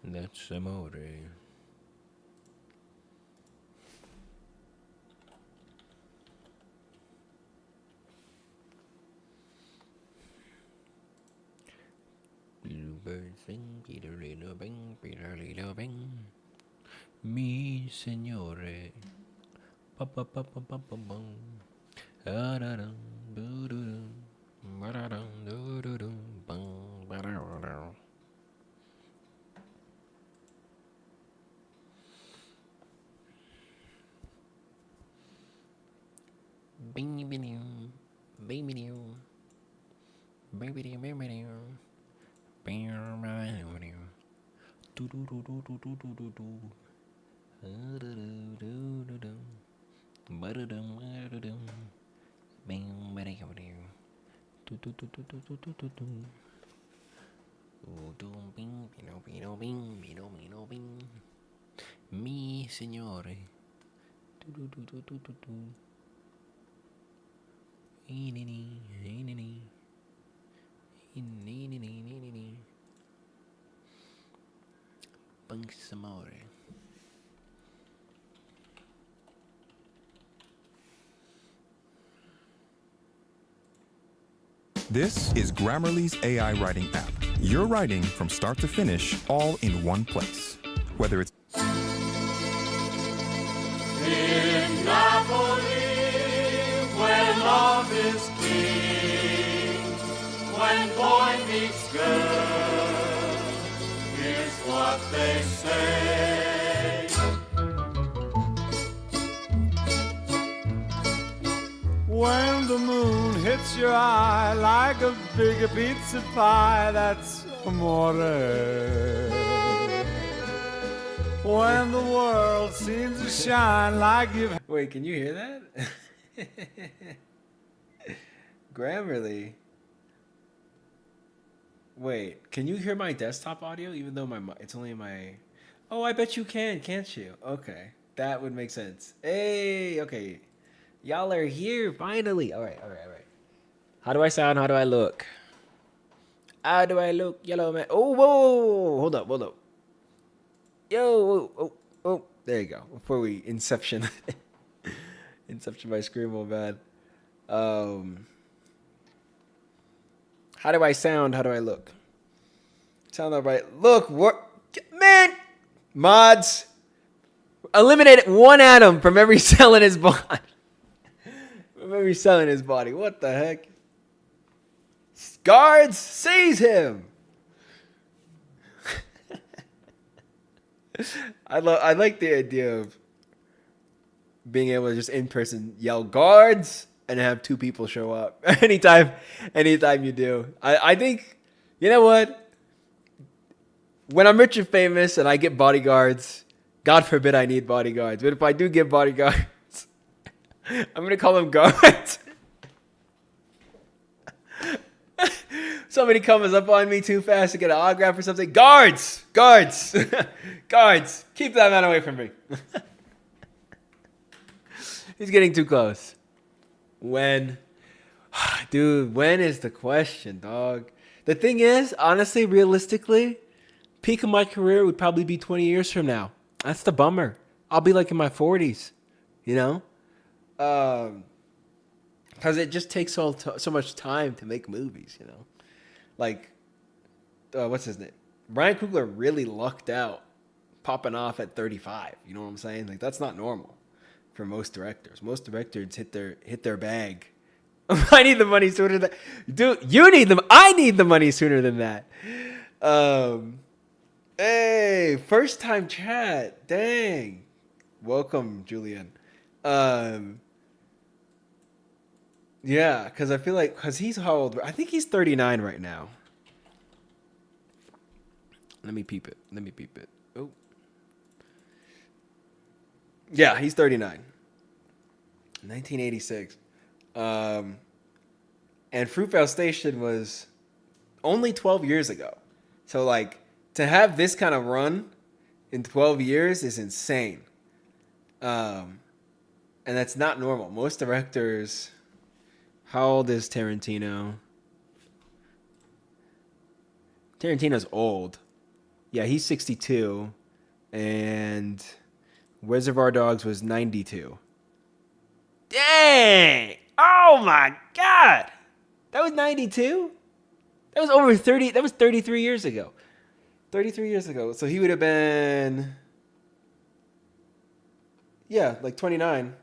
That's amore. Bluebird sing, Peter little bing, Peter little bing. Mi signore. Pa pa pa pa pa pa bum. Da da dum, do do dum. Ba da dum, do do dum. Bum, ba da da da. Bing bing bing bing baby doo baby doo bing bing do do do do do do do do do do do do do do ba da dum ba dum bing ba da do do do do do do do do do do bing bing bing bing bing bing mi signore do do do do do do do Inini, inini, inini, bunks amore. This is Grammarly's AI writing app. Your writing from start to finish, all in one place. Whether it's In Napoli, where love is king, when boy meets girl, here's what they say. When the moon hits your eye like a big pizza pie, that's amore. When the world seems to shine like you've... Wait, can you hear that? Grammarly. Wait, can you hear my desktop audio even though it's only my... Oh, I bet you can, can't you? Okay, that would make sense. Hey, okay. Y'all are here, finally. All right. How do I sound? How do I look? How do I look, yellow man? Oh, whoa. Hold up. Yo, oh. There you go. Before we Inception. Inception by Screamo, man. How do I sound? How do I look? Sound all right. Look, what? Man! Mods! Eliminate one atom from every cell in his body. From every cell in his body. What the heck? Guards, seize him! I like the idea of being able to just in person yell guards and have two people show up anytime you do. I think, you know what? When I'm rich and famous and I get bodyguards, God forbid I need bodyguards, but if I do get bodyguards, I'm gonna call them guards. Somebody comes up on me too fast to get an autograph or something. Guards! Guards! Guards! Keep that man away from me. He's getting too close. When? Dude, when is the question, dog? The thing is, honestly, realistically, peak of my career would probably be 20 years from now. That's the bummer. I'll be like in my 40s, you know? Because it just takes so much time to make movies, you know? Like, what's his name? Ryan Coogler really lucked out popping off at 35. You know what I'm saying? Like, that's not normal for most directors. Most directors hit their bag. I need the money sooner than... Dude, you need them. I need the money sooner than that. Hey, first time chat. Dang. Welcome, Julian. Yeah, because I feel like, because he's how old? I think he's 39 right now. Let me peep it. Oh. Yeah, he's 39. 1986. And Fruitvale Station was only 12 years ago. So, like, to have this kind of run in 12 years is insane. And that's not normal. Most directors, how old is Tarantino? Tarantino's old. Yeah, he's 62. And Reservoir Dogs was 92. Dang! Oh my God! That was 92? That was over 30. That was 33 years ago. 33 years ago. So he would have been, yeah, like 29.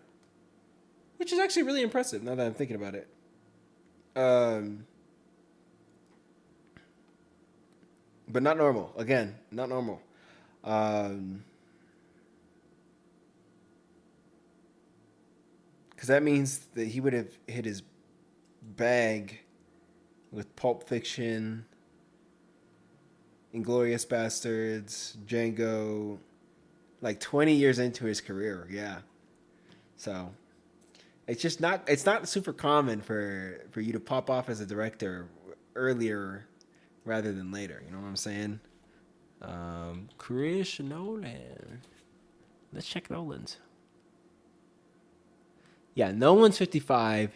Which is actually really impressive now that I'm thinking about it. But not normal. Again, not normal. Because that means that he would have hit his bag with Pulp Fiction, Inglourious Bastards, Django, like 20 years into his career. Yeah. So it's not super common for you to pop off as a director earlier rather than later. You know what I'm saying? Chris Nolan. Let's check Nolan's. Yeah, Nolan's 55.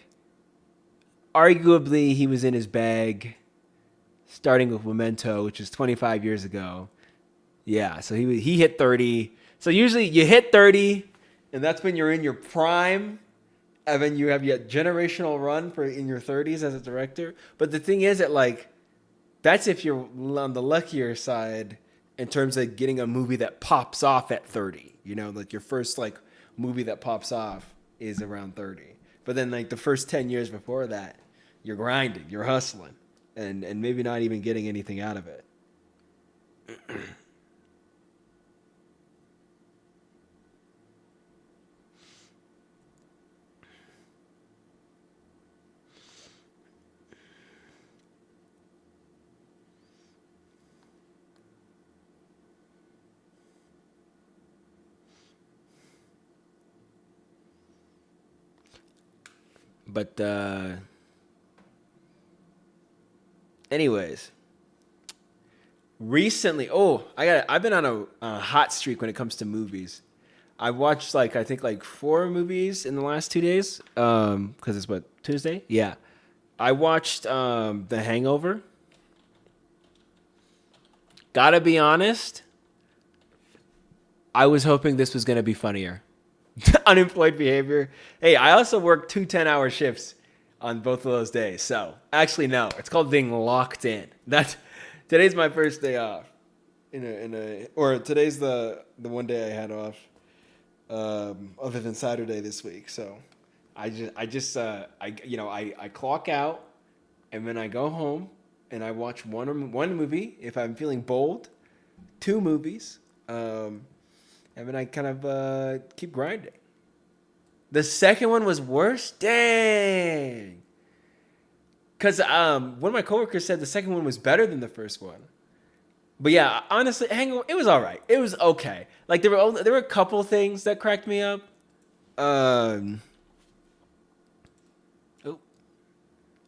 Arguably, he was in his bag starting with Memento, which is 25 years ago. Yeah, so he hit 30. So usually you hit 30, and that's when you're in your prime, and then you have your generational run for in your 30s as a director. But the thing is that, like, that's if you're on the luckier side in terms of getting a movie that pops off at 30. You know, like your first like movie that pops off is around 30. But then like the first 10 years before that, you're grinding, you're hustling, and maybe not even getting anything out of it. But anyways, recently, I've been on a hot streak when it comes to movies. I watched I think 4 movies in the last 2 days. Because it's what, Tuesday? Yeah. I watched The Hangover. Gotta be honest, I was hoping this was gonna be funnier. Unemployed behavior. Hey, I also worked 2 10-hour shifts on both of those days. So actually, no, it's called being locked in. Today's my first day off. Or today's the one day I had off, other than Saturday this week. So I clock out, and then I go home and I watch one movie if I'm feeling bold, 2 movies. And then I kind of keep grinding. The second one was worse? Dang. Because one of my coworkers said the second one was better than the first one. But yeah, honestly, Hangover, it was all right. It was okay. Like there were a couple things that cracked me up. I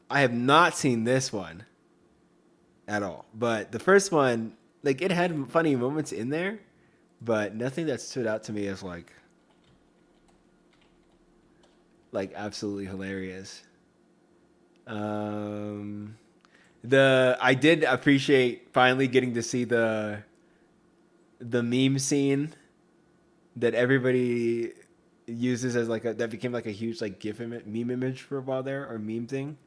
have not seen this one at all. But the first one, like it had funny moments in there. But nothing that stood out to me as like absolutely hilarious. I did appreciate finally getting to see the meme scene that everybody uses as that became like a huge like meme image for a while there, or meme thing.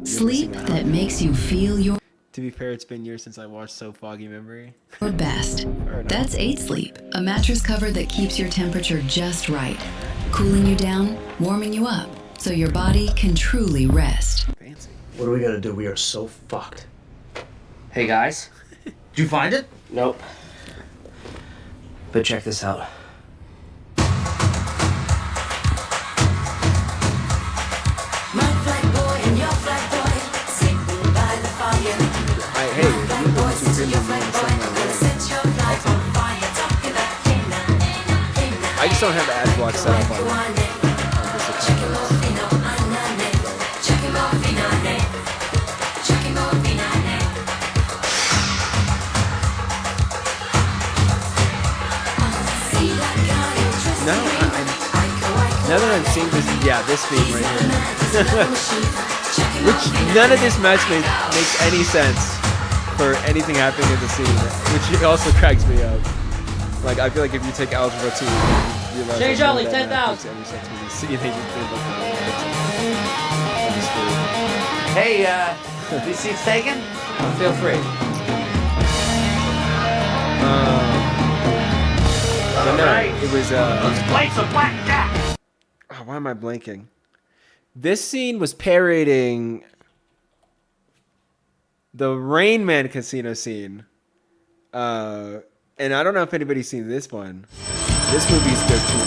Sleep that makes you feel your... To be fair, it's been years since I watched So Foggy Memory. best. That's 8 Sleep, a mattress cover that keeps your temperature just right, cooling you down, warming you up, so your body can truly rest. Fancy. What do we gotta do? We are so fucked. Hey guys. Did you find it? Nope. But check this out. Hey, if you want to hear me sing I just don't have the ad block set up on this account. seeing this, yeah, this scene right here. Which none of this match makes any sense for anything happening in the scene, which also cracks me up. Like, I feel like if you take Algebra 2, you realize Change that only, none of that 10,000. makes any sense when you see they just did like on the screen. Hey, these seats taken? Feel free. But no, it was Lights of blackjack. oh, why am I blanking? This scene was parodying the Rain Man casino scene. And I don't know if anybody's seen this one. This movie's good too.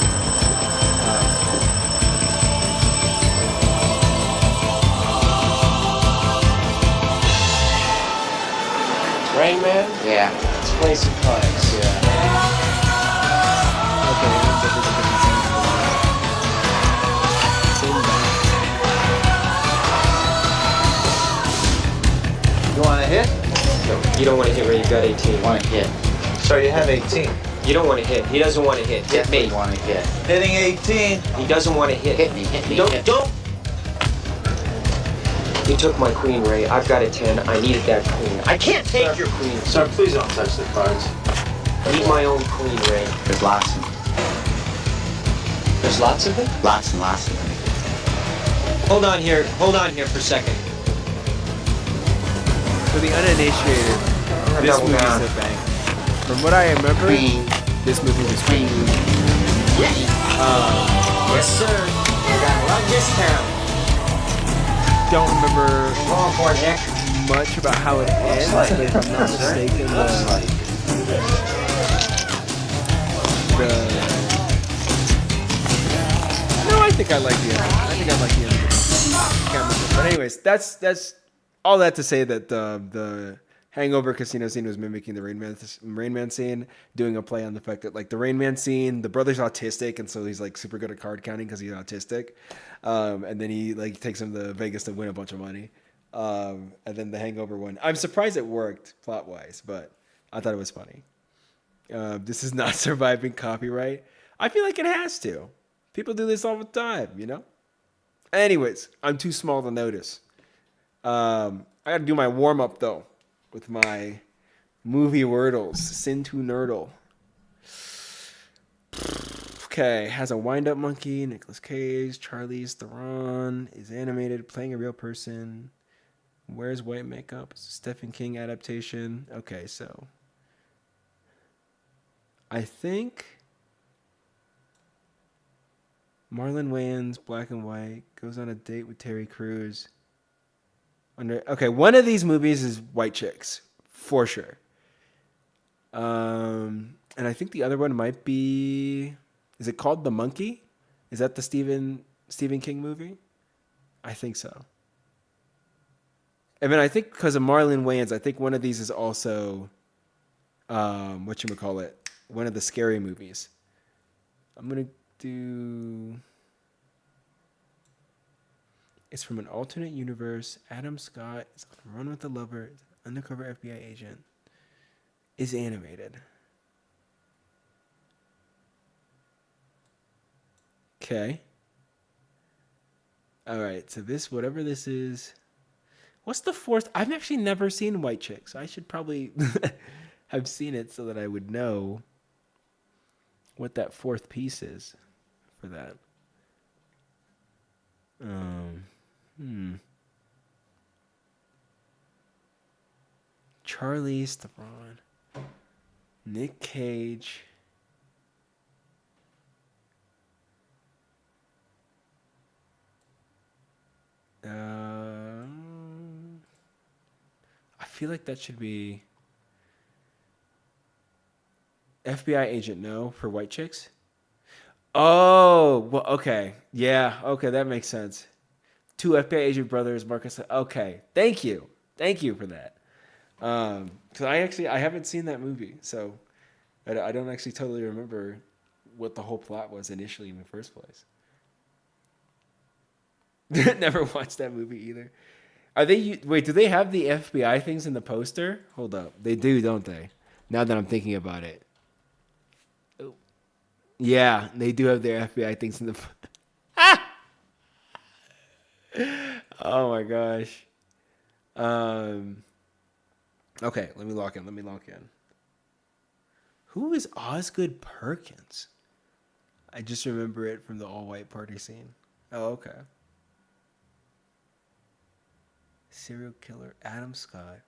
Rain Man? Yeah. Let's play some cards. Yeah. Okay, it ends up with a different scene for that. Same back. You want to hit? No, you don't want to hit where you got 18. Want to hit. So you have 18. You don't want to hit. He doesn't want to hit. Hit me. Want to hit. Hitting 18. He doesn't want to hit. Hit me, hit me, Don't, hit me. don't. You took my queen, Ray. I've got a 10. I needed that queen. I can't take your queen. Sir, please don't touch the cards. I need my own queen, Ray. There's lots of them. There's lots of them? Lots and lots of them. Hold on here for a second. For the uninitiated, this double movie's down. a bang. From what I remember, Queen. this movie was pretty Yes, sir. You gotta love this town. don't remember Go on for it, Nick. much about how it ends, but if I'm not mistaken, no, I think I like the ending. I think I like the ending. I can't remember. But anyways, that's all that to say that the Hangover casino scene was mimicking the Rain Man scene, doing a play on the fact that like the Rain Man scene, the brother's autistic, and so he's like super good at card counting because he's autistic, and then he like takes him to Vegas to win a bunch of money, and then the Hangover one. I'm surprised it worked plot wise, but I thought it was funny. This is not surviving copyright. I feel like it has to. People do this all the time, you know. Anyways, I'm too small to notice. I got to do my warm up though. With my movie wordles, Sin to Nerdle. Okay, has a wind-up monkey, Nicolas Cage, Charlize Theron, is animated, playing a real person, wears white makeup, it's a Stephen King adaptation. Okay, so I think Marlon Wayans, black and white, goes on a date with Terry Crews. Okay, one of these movies is White Chicks, for sure. And I think the other one might be, is it called The Monkey? Is that the Stephen King movie? I think so. And then I think because of Marlon Wayans, I think one of these is also, whatchamacallit, one of the scary movies. I'm going to do... It's from an alternate universe. Adam Scott is on a run with the lover. Is an undercover FBI agent. Is animated. Okay. All right. So this, whatever this is, what's the fourth? I've actually never seen White Chicks. I should probably have seen it so that I would know what that fourth piece is for that. Charlize Theron, Nick Cage, I feel like that should be FBI agent. No, for White Chicks. Oh, well, okay, yeah, okay, that makes sense. Two FBI agent brothers, Marcus. Okay, thank you for that. Because I haven't seen that movie, so I don't actually totally remember what the whole plot was initially in the first place. Never watched that movie either. Wait, do they have the FBI things in the poster? Hold up, they do, don't they? Now that I'm thinking about it. Yeah, they do have their FBI things in the. Oh my gosh. Okay, let me lock in. Who is Osgood Perkins? I just remember it from the all-white party scene. Oh, okay. Serial killer Adam Scott.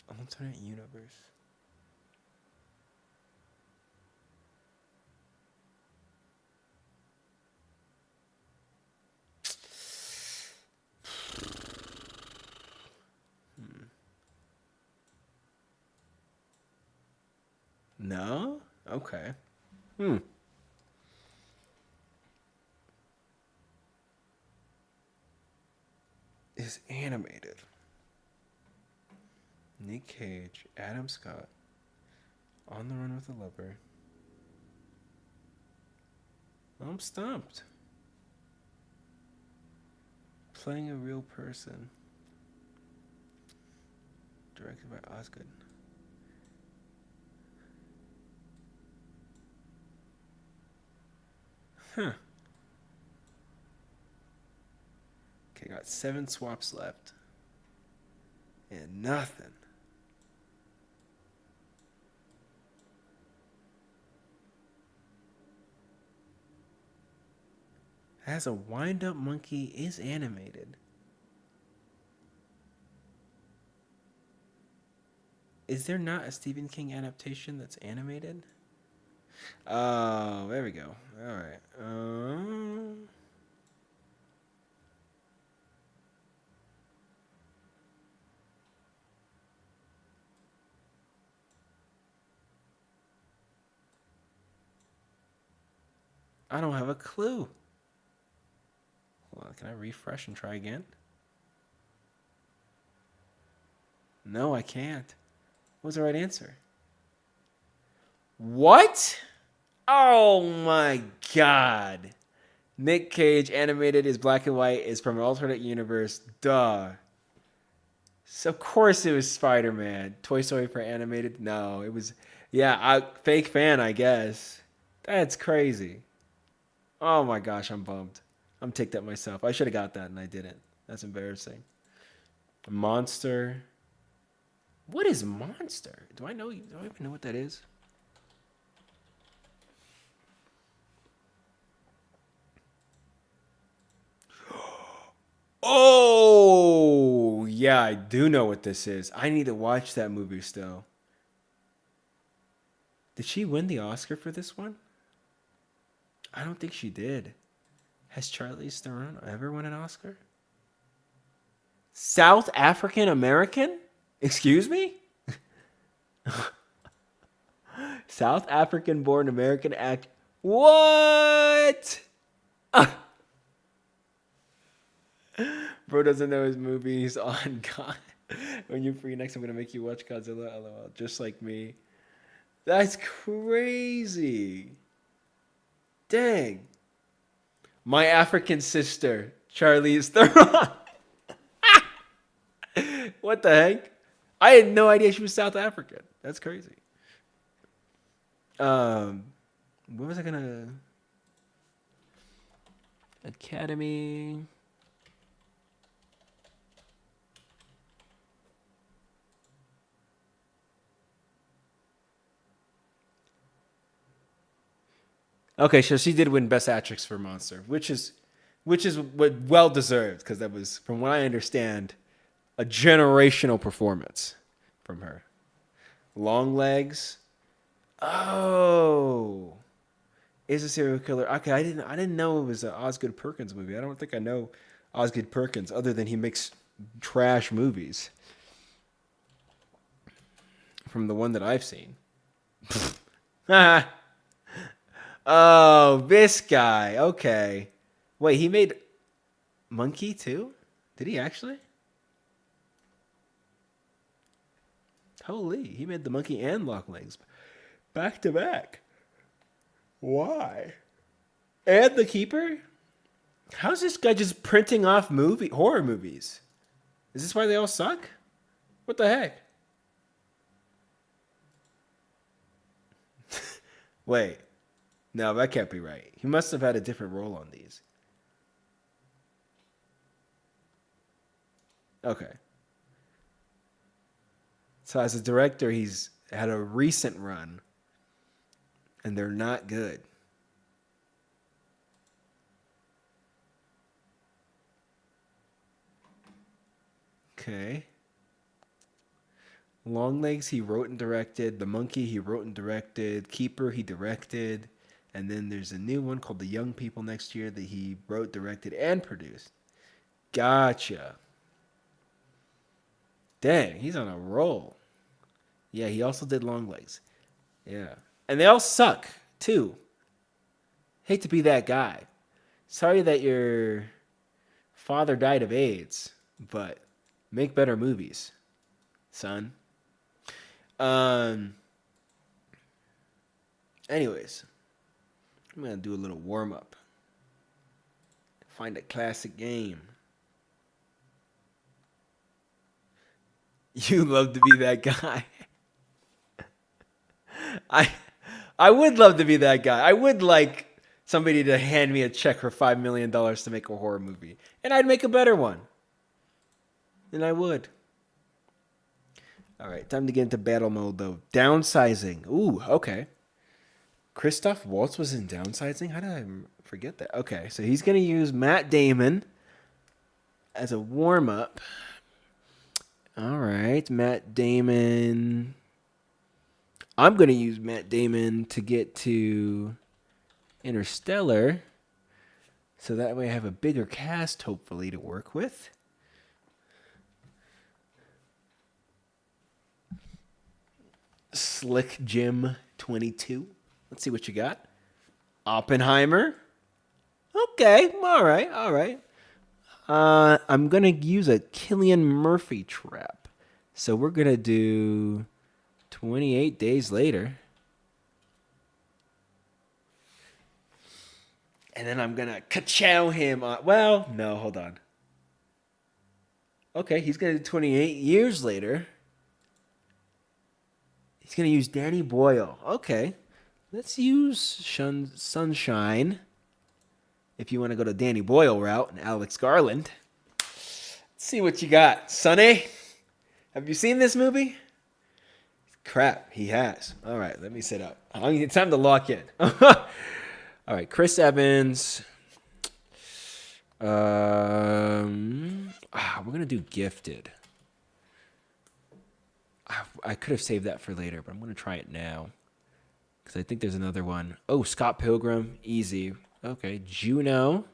Alternate universe. No? Okay. Is animated. Nick Cage, Adam Scott, On the Run with a Lover. I'm stumped. Playing a real person. Directed by Osgood. Huh. Okay, got 7 swaps left. And nothing. Has a wind-up monkey, is animated. Is there not a Stephen King adaptation that's animated? Oh, there we go. All right. I don't have a clue. Hold on, can I refresh and try again? No, I can't. What was the right answer? What? Oh my god. Nick Cage animated is black and white, is from an alternate universe. Duh. So of course it was Spider-Man. Toy Story for animated? No, it was fake fan, I guess. That's crazy. Oh my gosh, I'm bummed. I'm ticked at myself. I should have got that and I didn't. That's embarrassing. Monster. What is Monster? Do I even know what that is? Oh, yeah, I do know what this is. I need to watch that movie still. Did she win the Oscar for this one? I don't think she did. Has Charlize Theron ever won an Oscar? South African American? Excuse me? South African born American act. What? Bro doesn't know his movies on God. When you're free next, I'm going to make you watch Godzilla. LOL. Just like me. That's crazy. Dang. My African sister, Charlize Theron. What the heck? I had no idea she was South African. That's crazy. What was I gonna? Academy. Okay, so she did win Best Actress for Monster, which is what well deserved, because that was, from what I understand, a generational performance from her. Long Legs. Oh, is a serial killer. Okay, I didn't know it was an Osgood Perkins movie. I don't think I know Osgood Perkins other than he makes trash movies. From the one that I've seen. Oh, this guy. Okay. Wait, he made Monkey too? Did he actually? Holy, he made the Monkey and Long Legs back to back. Why? And The Keeper? How's this guy just printing off horror movies? Is this why they all suck? What the heck? Wait. No, that can't be right. He must have had a different role on these. Okay. So as a director, he's had a recent run, and they're not good. Okay. Longlegs, he wrote and directed. The Monkey, he wrote and directed. Keeper, he directed. And then there's a new one called The Young People next year that he wrote, directed, and produced. Gotcha. Dang, he's on a roll. Yeah, he also did Longlegs. Yeah. And they all suck, too. Hate to be that guy. Sorry that your father died of AIDS, but make better movies, son. Anyways, I'm going to do a little warm-up. Find a classic game. You love to be that guy. I would love to be that guy. I would like somebody to hand me a check for $5 million to make a horror movie. And I'd make a better one. And I would. All right, time to get into battle mode, though. Downsizing. Ooh, okay. Christoph Waltz was in Downsizing? How did I forget that? Okay, so he's going to use Matt Damon as a warm-up. All right, Matt Damon. I'm going to use Matt Damon to get to Interstellar, so that way I have a bigger cast, hopefully, to work with. Slick Jim 22. Let's see what you got. Oppenheimer. Okay, all right. I'm going to use a Cillian Murphy trap. So we're going to do 28 Days Later. And then I'm going to ka-chow him on... Well, no, hold on. Okay, he's going to do 28 Years Later. He's going to use Danny Boyle. Okay. Let's use Sunshine. If you want to go to Danny Boyle route and Alex Garland. Let's see what you got. Sonny, have you seen this movie? Crap, he has. All right, let me sit up. It's time to lock in. All right, Chris Evans. We're going to do Gifted. I could have saved that for later, but I'm going to try it now. Because I think there's another one. Oh, Scott Pilgrim. Easy. Okay, Juno.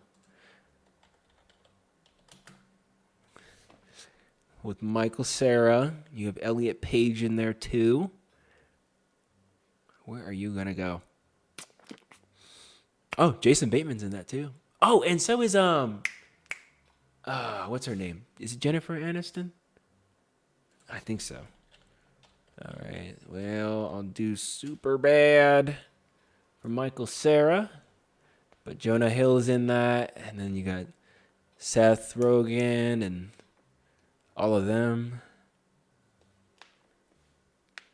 With Michael Cera. You have Elliot Page in there too. Where are you going to go? Oh, Jason Bateman's in that too. Oh, and so is, what's her name? Is it Jennifer Aniston? I think so. All right. Well, I'll do Superbad for Michael Cera. But Jonah Hill is in that. And then you got Seth Rogen and all of them.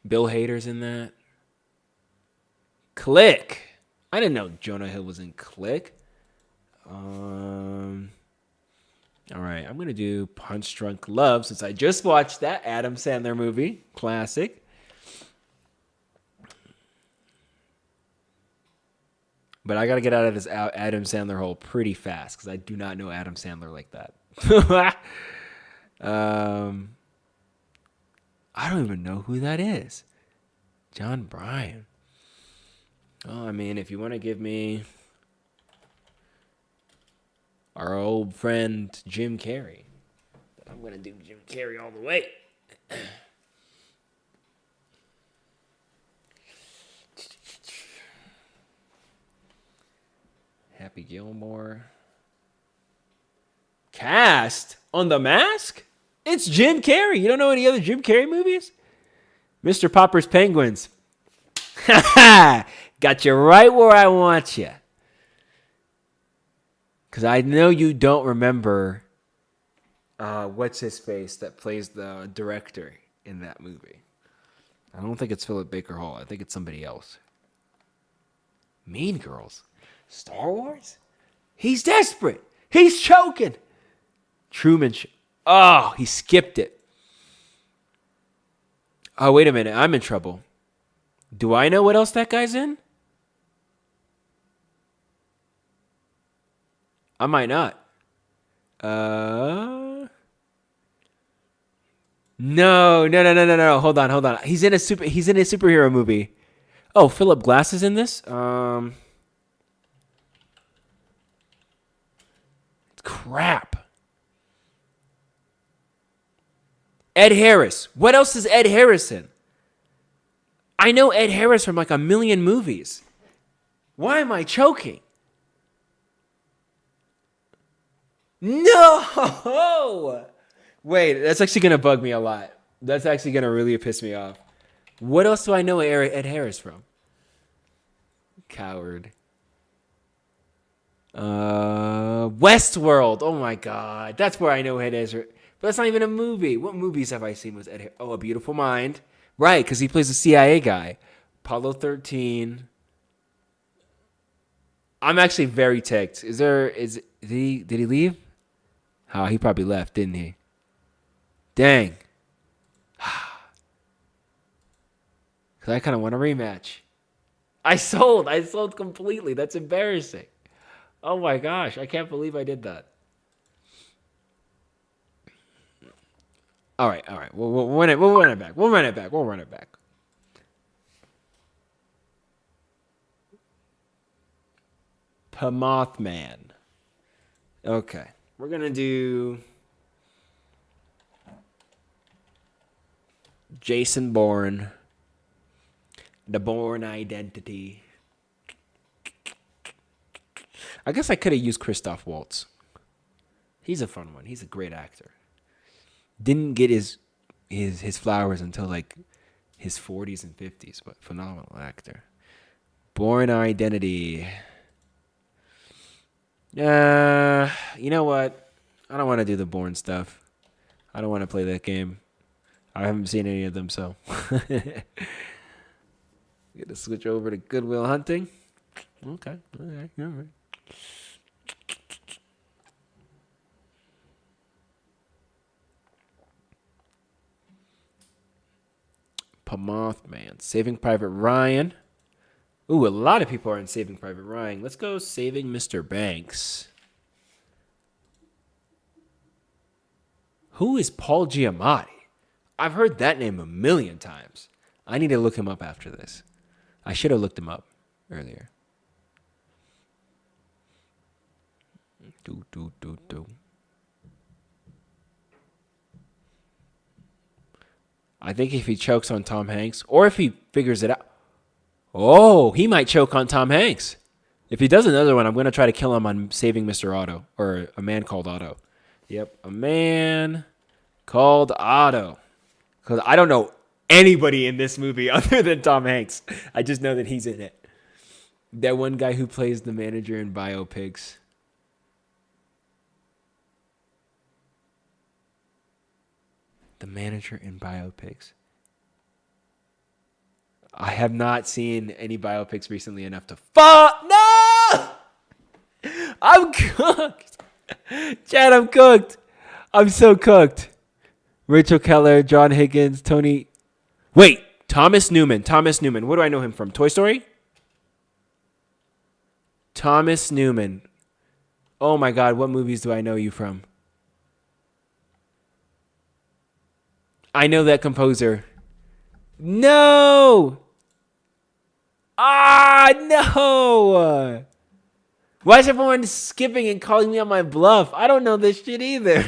Bill Hader's in that. Click. I didn't know Jonah Hill was in Click. All right, I'm going to do Punch Drunk Love since I just watched that Adam Sandler movie. Classic. But I got to get out of this Adam Sandler hole pretty fast because I do not know Adam Sandler like that. I don't even know who that is. John Bryan. Oh, I mean, if you want to give me our old friend Jim Carrey, I'm going to do Jim Carrey all the way. Happy Gilmore. Cast on The Mask? It's Jim Carrey. You don't know any other Jim Carrey movies? Mr. Popper's Penguins. Got you right where I want you. Because I know you don't remember what's his face that plays the director in that movie. I don't think it's Philip Baker Hall. I think it's somebody else. Mean Girls. Star Wars? He's desperate. He's choking. Truman Show. Oh, he skipped it. Oh, wait a minute. I'm in trouble. Do I know what else that guy's in? I might not. No. Hold on. He's in a superhero movie. Oh, Philip Glass is in this? Crap. Ed Harris. What else is Ed Harris in? I know Ed Harris from like a million movies. Why am I choking? No! Wait, that's actually going to bug me a lot. That's actually going to really piss me off. What else do I know Ed Harris from? Coward. Westworld. Oh my God. That's where I know Ed Harris. But that's not even a movie. What movies have I seen with Ed Harris? Oh, A Beautiful Mind. Right, because he plays the CIA guy. Apollo 13. I'm actually very ticked. Did he leave? Oh, he probably left, didn't he? Dang. Because I kind of want a rematch. I sold completely. That's embarrassing. Oh my gosh, I can't believe I did that. All right. We'll run it back. We'll run it back. Mothman. Okay. We're going to do Jason Bourne. The Bourne Identity. I guess I could have used Christoph Waltz. He's a fun one. He's a great actor. Didn't get his flowers until like his 40s and 50s, but phenomenal actor. Bourne Identity. You know what? I don't want to do the Bourne stuff. I don't want to play that game. I haven't seen any of them, so. Get to switch over to Good Will Hunting. Okay. All right. Mothman. Saving Private Ryan. Ooh, a lot of people are in Saving Private Ryan. Let's go Saving Mr. Banks. Who is Paul Giamatti? I've heard that name a million times. I need to look him up after this. I should have looked him up earlier. I think if he chokes on Tom Hanks, or if he figures it out. Oh, he might choke on Tom Hanks. If he does another one, I'm going to try to kill him on Saving Mr. Otto, or A Man Called Otto. Yep, A Man Called Otto. Because I don't know anybody in this movie other than Tom Hanks. I just know that he's in it. That one guy who plays the manager in biopics. The manager in biopics. I have not seen any biopics recently enough to No! I'm cooked. Chad, I'm cooked. I'm so cooked. Rachel Keller, John Higgins, Tony. Wait, Thomas Newman. What do I know him from? Toy Story? Thomas Newman. Oh my God, what movies do I know you from? I know that composer. No! No! Why is everyone skipping and calling me on my bluff? I don't know this shit either.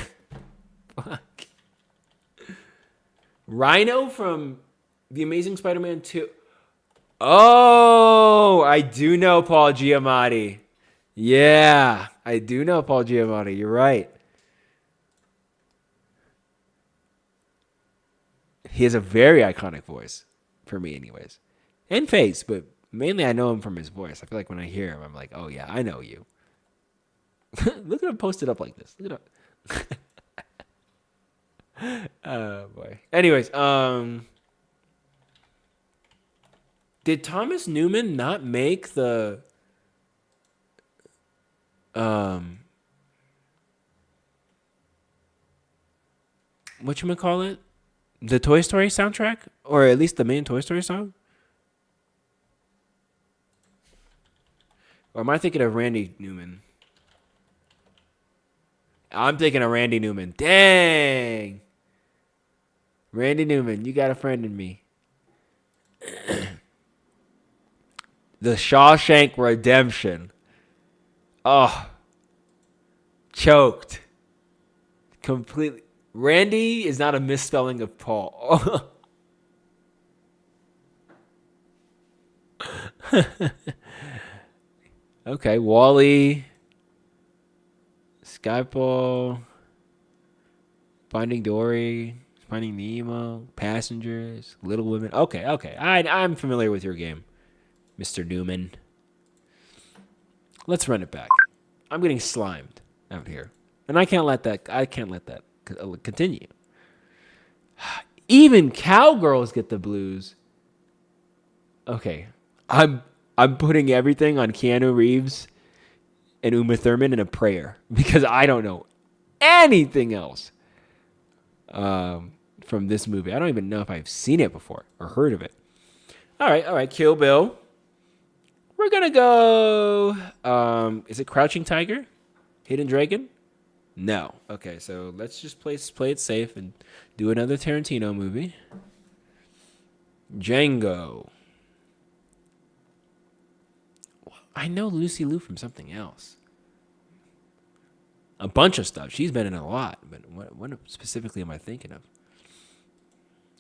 Fuck. Rhino from The Amazing Spider-Man 2. Oh, I do know Paul Giamatti. Yeah, I do know Paul Giamatti. You're right. He has a very iconic voice, for me anyways. And face, but mainly I know him from his voice. I feel like when I hear him, I'm like, oh yeah, I know you. Look at him posted up like this. Look at him. Oh boy. Anyways, did Thomas Newman not make the whatchamacallit? The Toy Story soundtrack? Or at least the main Toy Story song? Or am I thinking of Randy Newman? I'm thinking of Randy Newman. Dang! Randy Newman, you got a friend in me. The Shawshank Redemption. Oh. Choked. Completely. Randy is not a misspelling of Paul. Okay, Wall-E. Skyfall. Finding Dory. Finding Nemo. Passengers. Little Women. Okay. I'm familiar with your game, Mr. Newman. Let's run it back. I'm getting slimed out here, and I can't let that continue. Even cowgirls get the blues. Okay, I'm putting everything on Keanu Reeves and Uma Thurman in a prayer because I don't know anything else from this movie. I don't even know if I've seen it before or heard of it. All right, Kill Bill. We're gonna go. Is it Crouching Tiger? Hidden Dragon? No. Okay, so let's just play it safe and do another Tarantino movie. Django. I know Lucy Liu from something else. A bunch of stuff. She's been in a lot, but what specifically am I thinking of?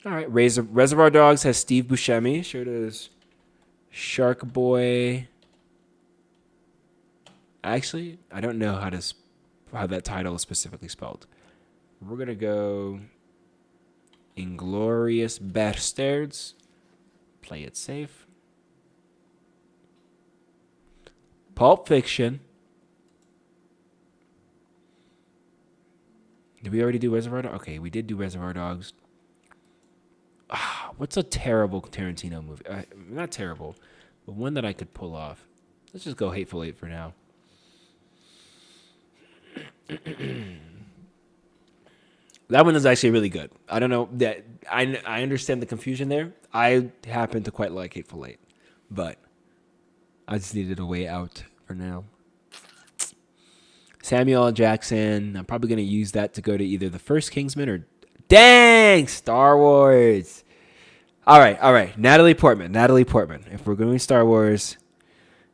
All right, Reservoir Dogs has Steve Buscemi. Sure does. Shark Boy. Actually, I don't know how that title is specifically spelled. We're gonna go Inglourious Basterds. Play it safe. Pulp Fiction. Did we already do Reservoir Dogs? Okay, we did do Reservoir Dogs. What's a terrible Tarantino movie? Not terrible, but one that I could pull off. Let's just go Hateful Eight for now. That one is actually really good. I don't know that I understand the confusion there. I happen to quite like Hateful Eight, but I just needed a way out for now. Samuel L. Jackson. I'm probably going to use that to go to either the first Kingsman or dang Star Wars. All right. Natalie Portman. If we're going Star Wars,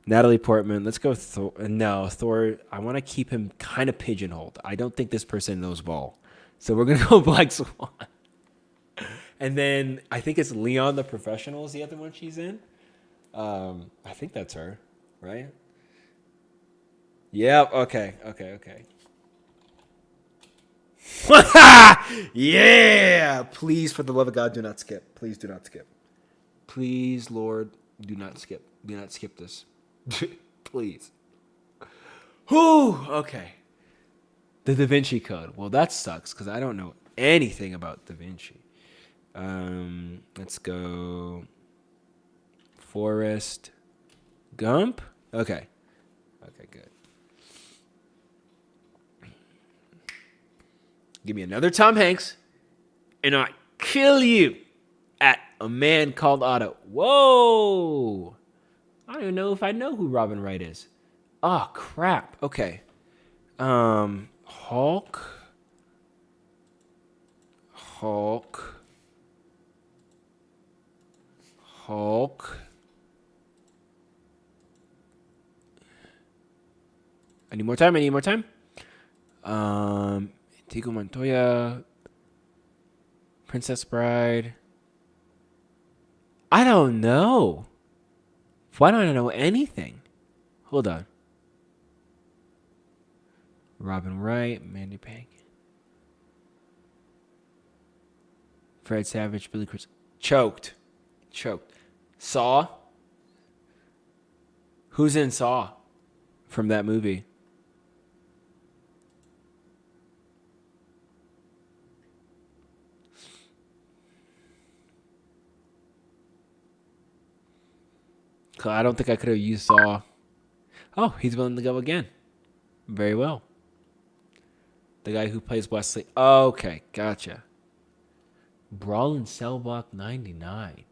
Natalie Portman. Let's go Thor. No, Thor. I want to keep him kind of pigeonholed. I don't think this person knows ball. So we're going to go Black Swan. And then I think it's Leon the Professional is the other one she's in. I think that's her, right? Yep. Okay. Yeah. Please, for the love of God, do not skip. Please do not skip. Please, Lord, do not skip. Do not skip this. Please. Whew. Okay. The Da Vinci Code. Well, that sucks because I don't know anything about Da Vinci. Let's go Forrest Gump. Okay, good. Give me another Tom Hanks, and I kill you at A Man Called Otto. Whoa! I don't even know if I know who Robin Wright is. Oh, crap. Okay. Hulk. I need more time. Antigua Montoya. Princess Bride. I don't know. Why don't I know anything? Hold on. Robin Wright, Mandy Patinkin. Fred Savage, Billy Crystal. Choked. Saw. Who's in Saw from that movie? I don't think I could have used Saw. Oh, he's willing to go again. Very well. The guy who plays Wesley. Okay, gotcha. Brawl in Cell Block 99.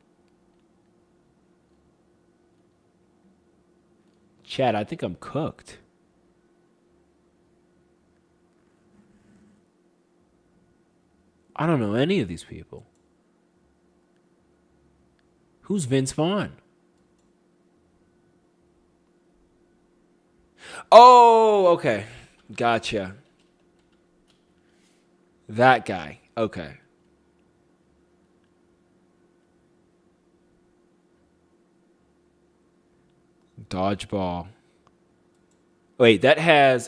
Chad, I think I'm cooked. I don't know any of these people. Who's Vince Vaughn? Oh, okay. Gotcha. That guy. Okay. Dodgeball. Wait, that has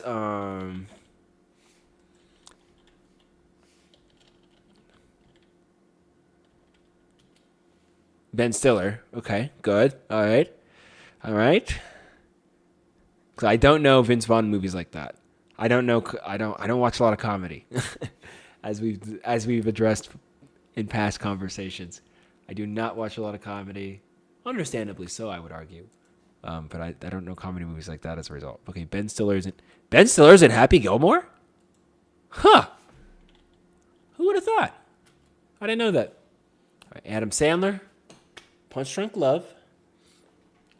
Ben Stiller. Okay, good. All right. All right. Cuz I don't know Vince Vaughn movies like that. I don't watch a lot of comedy. as we've addressed in past conversations. I do not watch a lot of comedy. Understandably so, I would argue. But I don't know comedy movies like that as a result. Okay, Ben Stiller's in Happy Gilmore? Huh. Who would have thought? I didn't know that. All right, Adam Sandler, Punch Drunk Love.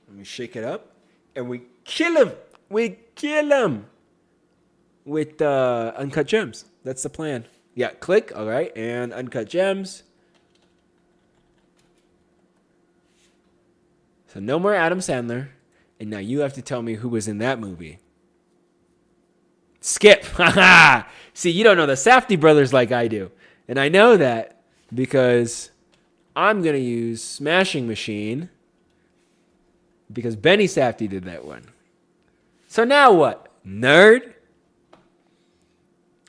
Let me shake it up. And we kill him. We kill him with Uncut Gems. That's the plan. Yeah, click. All right, and Uncut Gems. So no more Adam Sandler. And now you have to tell me who was in that movie. Skip. See, you don't know the Safdie brothers like I do. And I know that because I'm going to use Smashing Machine because Benny Safdie did that one. So now what? Nerd?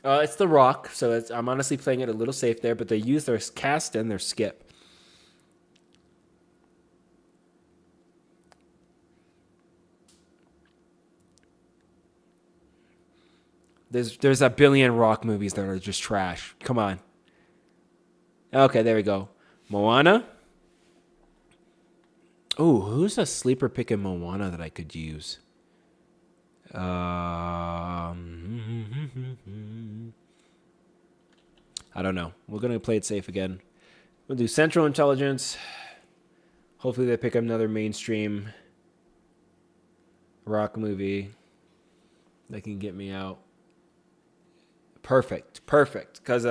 It's The Rock. So I'm honestly playing it a little safe there, but they use their cast and their skip. There's a billion Rock movies that are just trash. Come on. Okay, there we go. Moana. Oh, who's a sleeper pick in Moana that I could use? I don't know. We're going to play it safe again. We'll do Central Intelligence. Hopefully they pick up another mainstream Rock movie that can get me out. Perfect. Because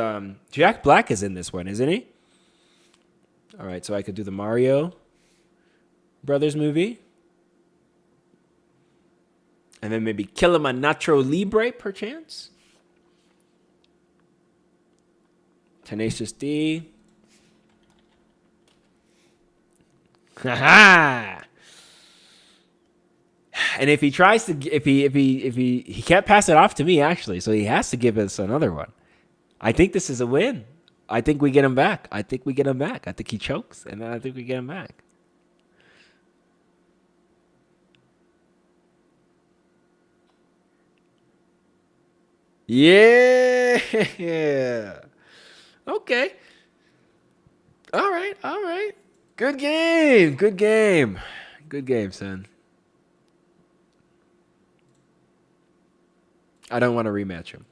Jack Black is in this one, isn't he? All right, so I could do the Mario Brothers movie. And then maybe kill him on Nacho Libre, perchance. Tenacious D. Ha! And if he tries to, if he can't pass it off to me, actually, so he has to give us another one. I think this is a win. I think we get him back. I think he chokes, and then I think we get him back. Yeah. Okay. All right. Good game, son. I don't want to rematch him.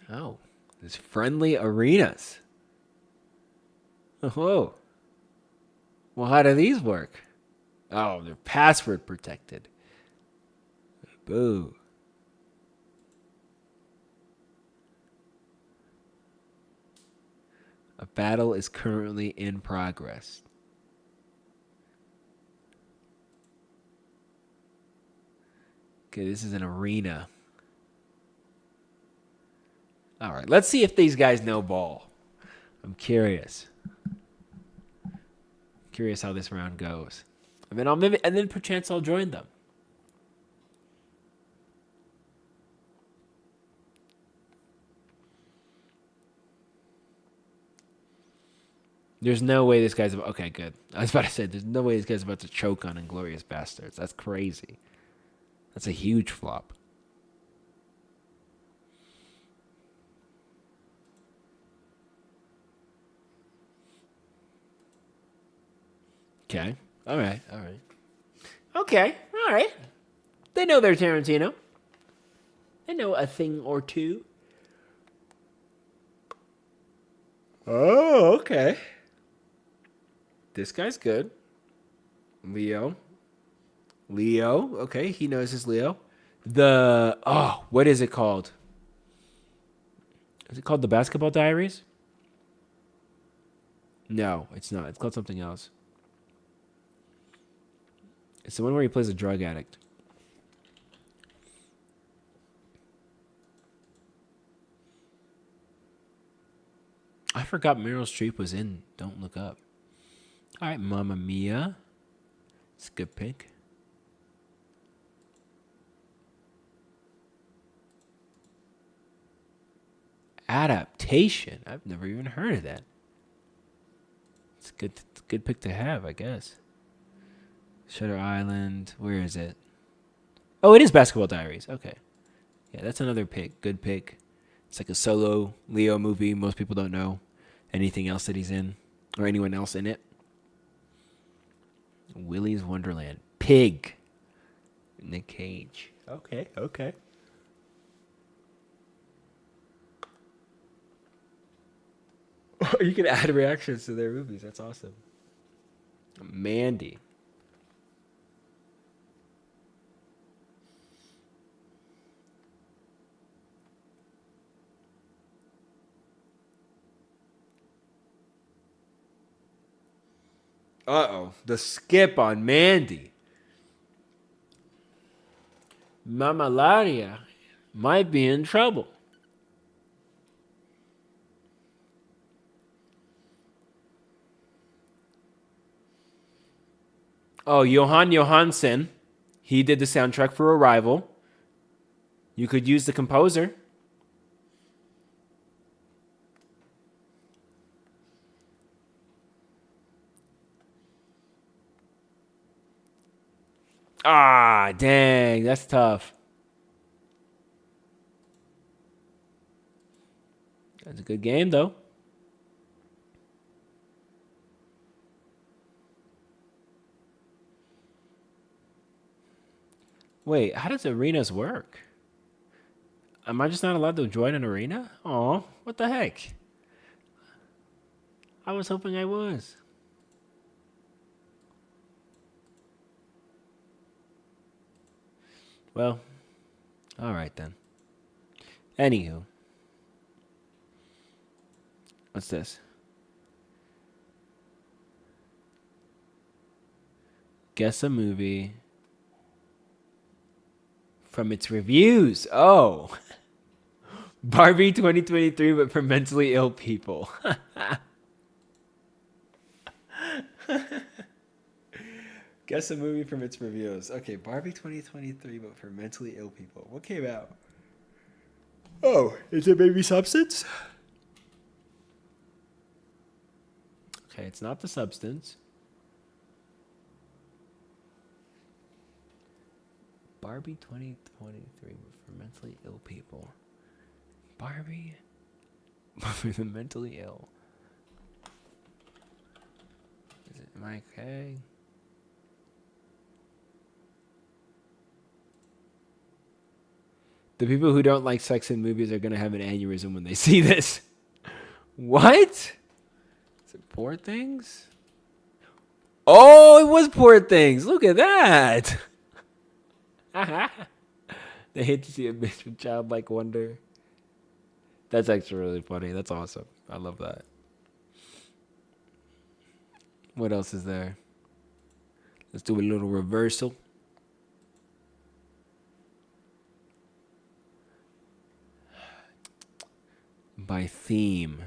Oh, there's friendly arenas. Oh. Well, how do these work? Oh, they're password protected. Boo. A battle is currently in progress. Okay, this is an arena. All right, let's see if these guys know ball. I'm curious. Curious how this round goes. And then perchance I'll join them. There's no way this guy's about... Okay, good. I was about to say, there's no way this guy's about to choke on Inglourious Bastards. That's crazy. That's a huge flop. Okay. All right. All right. Okay. All right. They know their Tarantino. They know a thing or two. Oh, okay. This guy's good. Leo. Okay, he knows his Leo. What is it called? Is it called The Basketball Diaries? No, it's not. It's called something else. It's the one where he plays a drug addict. I forgot Meryl Streep was in Don't Look Up. All right, Mamma Mia. It's a good pick. Adaptation. I've never even heard of that. It's a good pick to have, I guess. Shutter Island. Where is it? Oh, it is Basketball Diaries. Okay. Yeah, that's another pick. Good pick. It's like a solo Leo movie. Most people don't know anything else that he's in or anyone else in it. Willy's Wonderland. Pig. Nick Cage. Okay. You can add reactions to their movies. That's awesome. Mandy. The skip on Mandy. Mama Laria might be in trouble. Oh, Johan Johansson. He did the soundtrack for Arrival. You could use the composer. Ah, dang. That's tough. That's a good game, though. Wait, how does arenas work? Am I just not allowed to join an arena? Oh, what the heck? I was hoping I was. Well, all right then. Anywho. What's this? Guess a movie from its reviews. Oh. Barbie 2023, but for mentally ill people. Guess a movie from its reviews. Okay, Barbie 2023, but for mentally ill people. What came out? Oh, is it Baby Substance? Okay, it's not The Substance. Barbie 2023, but for mentally ill people. Barbie, but for the mentally ill. Am I okay? The people who don't like sex in movies are going to have an aneurysm when they see this. What? Is it Poor Things? Oh, it was Poor Things. Look at that. They hate to see a bitch with childlike wonder. That's actually really funny. That's awesome. I love that. What else is there? Let's do a little reversal. By theme.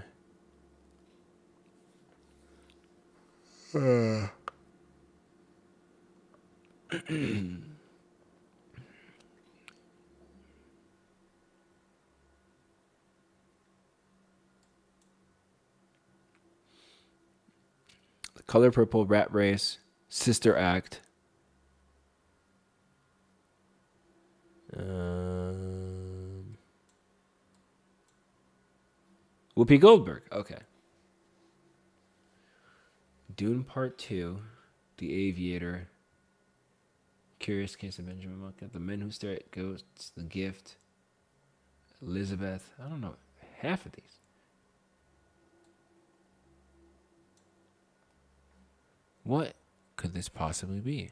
Color Purple, Rat Race, Sister Act. Whoopi Goldberg. Okay. Dune Part 2. The Aviator, Curious Case of Benjamin Monk, The Men Who Stare at Ghosts, The Gift, Elizabeth. I don't know half of these. What could this possibly be?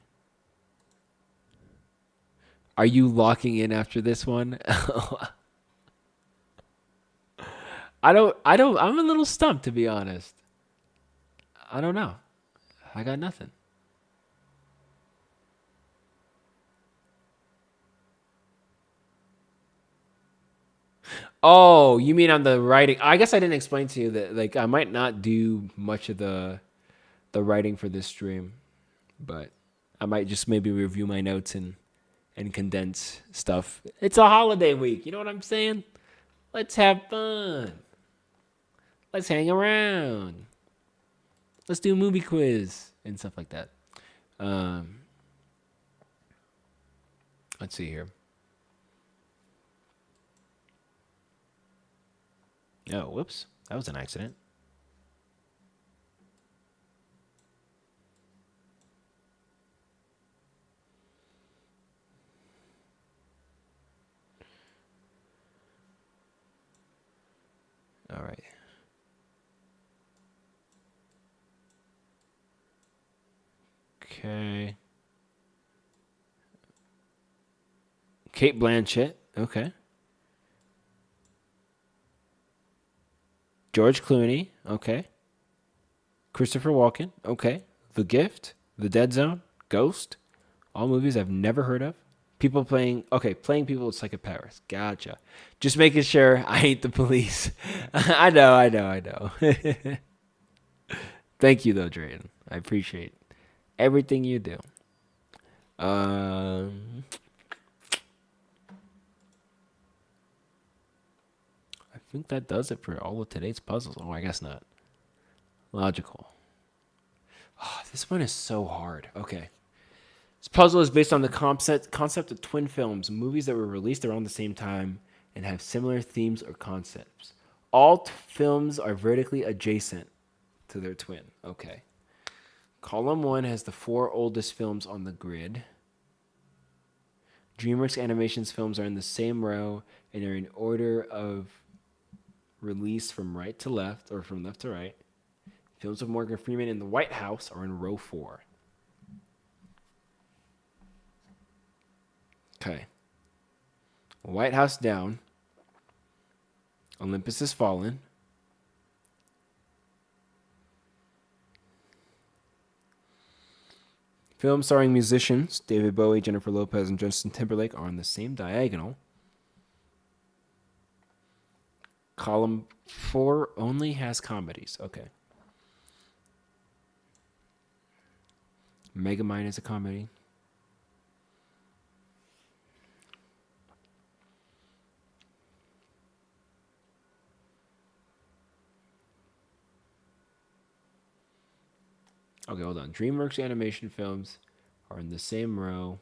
Are you locking in after this one? I'm a little stumped, to be honest. I don't know. I got nothing. Oh, you mean on the writing? I guess I didn't explain to you that like I might not do much of the writing for this stream, but I might just maybe review my notes and condense stuff. It's a holiday week, you know what I'm saying? Let's have fun. Let's hang around. Let's do a movie quiz and stuff like that. Let's see here. Oh, whoops. That was an accident. All right. Okay. Kate Blanchett. Okay. George Clooney. Okay. Christopher Walken. Okay. The Gift. The Dead Zone. Ghost. All movies I've never heard of. People playing. Okay, playing people with Psycho Powers. Gotcha. Just making sure I ain't the police. I know. Thank you, though, Drayton. I appreciate everything you do. I think that does it for all of today's puzzles. Oh, I guess not. Logical. Oh, this one is so hard. Okay. This puzzle is based on the concept of twin films, movies that were released around the same time and have similar themes or concepts. All films are vertically adjacent to their twin. Okay. Column 1 has the 4 oldest films on the grid. DreamWorks Animation's films are in the same row and are in order of release from right to left or from left to right. Films of Morgan Freeman in the White House are in row 4. Okay. White House down. Olympus Has Fallen. Films starring musicians David Bowie, Jennifer Lopez, and Justin Timberlake are on the same diagonal. Column 4 only has comedies. Okay. Megamind is a comedy. Okay, hold on. DreamWorks Animation films are in the same row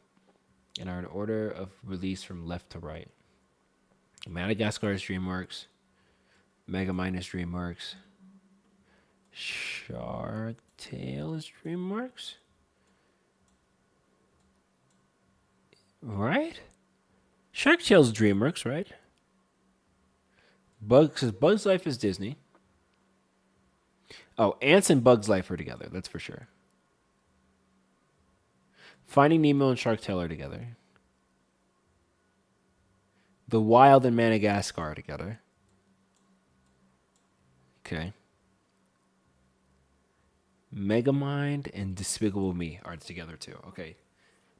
and are in order of release from left to right. Madagascar is DreamWorks. Megamind is DreamWorks. Shark Tale is DreamWorks? Right? Shark Tale's DreamWorks, right? Bug's Life is Disney. Oh, Ants and Bug's Life are together, that's for sure. Finding Nemo and Shark Tale are together. The Wild and Madagascar are together. Okay. Megamind and Despicable Me are together too. Okay.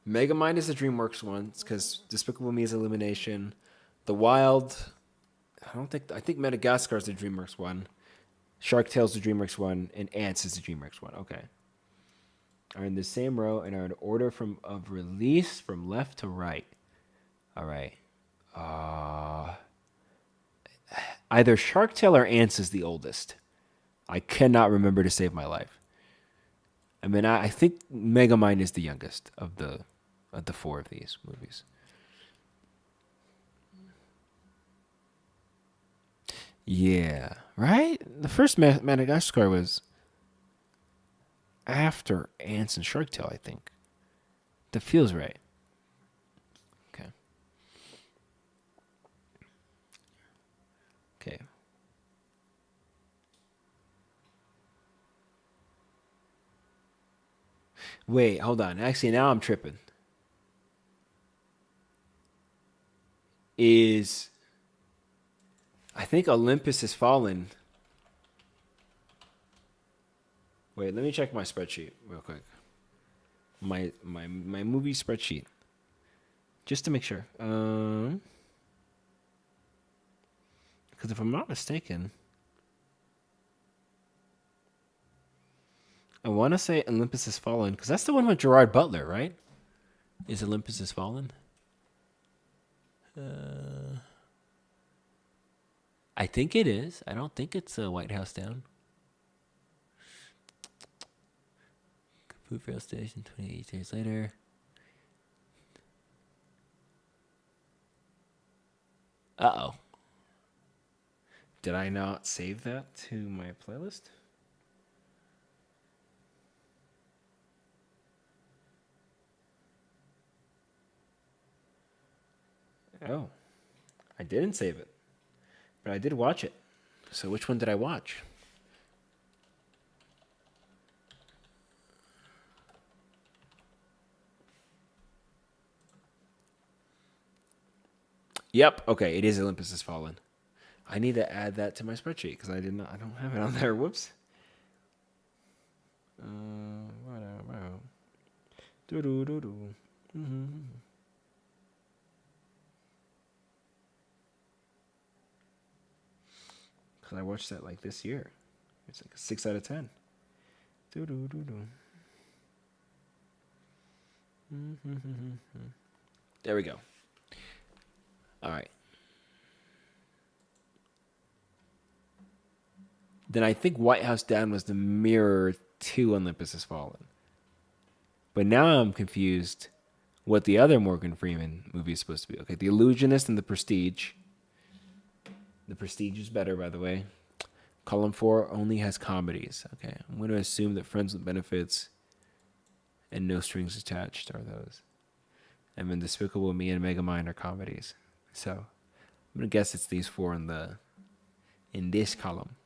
Megamind is the DreamWorks one because Despicable Me is Illumination. The Wild, I think Madagascar is the DreamWorks one. Shark Tale's the DreamWorks one, and Ants is the DreamWorks one. Okay. Are in the same row and are in order of release from left to right. All right. Either Shark Tale or Ants is the oldest. I cannot remember to save my life. I mean, I think Megamind is the youngest of the 4 of these movies. Yeah, right? The first Madagascar was... after Ants and Shark Tale, I think. That feels right. Okay. Okay. Wait, hold on. Actually, now I'm tripping. I think Olympus Has Fallen. Wait, let me check my spreadsheet real quick. My movie spreadsheet. Just to make sure. Because if I'm not mistaken, I want to say Olympus Has Fallen, because that's the one with Gerard Butler, right? Is Olympus Has Fallen? I think it is. I don't think it's White House Down. Food Rail Station, 28 years later. Uh-oh. Did I not save that to my playlist? Oh. I didn't save it. But I did watch it. So which one did I watch? Yep. Okay, it is Olympus Has Fallen. I need to add that to my spreadsheet because I don't have it on there. Whoops. Whatever. Because I watched that like this year. It's like a 6 out of 10. There we go. All right. Then I think White House Down was the mirror to Olympus Has Fallen. But now I'm confused what the other Morgan Freeman movie is supposed to be. Okay, The Illusionist and The Prestige. The Prestige is better, by the way. Column 4 only has comedies. Okay, I'm going to assume that Friends with Benefits and No Strings Attached are those. And then Despicable Me and Megamind are comedies. So I'm going to guess it's these four in this column.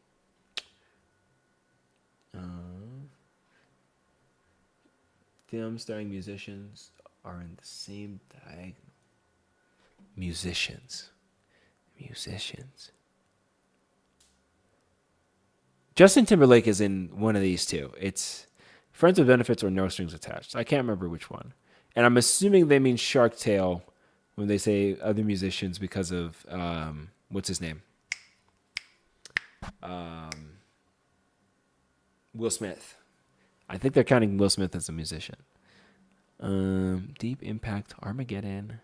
Films starring musicians are in the same diagonal. Musicians. Justin Timberlake is in one of these two. It's Friends with Benefits or No Strings Attached. I can't remember which one. And I'm assuming they mean Shark Tale when they say other musicians because of, what's his name? Will Smith. I think they're counting Will Smith as a musician. Deep Impact, Armageddon.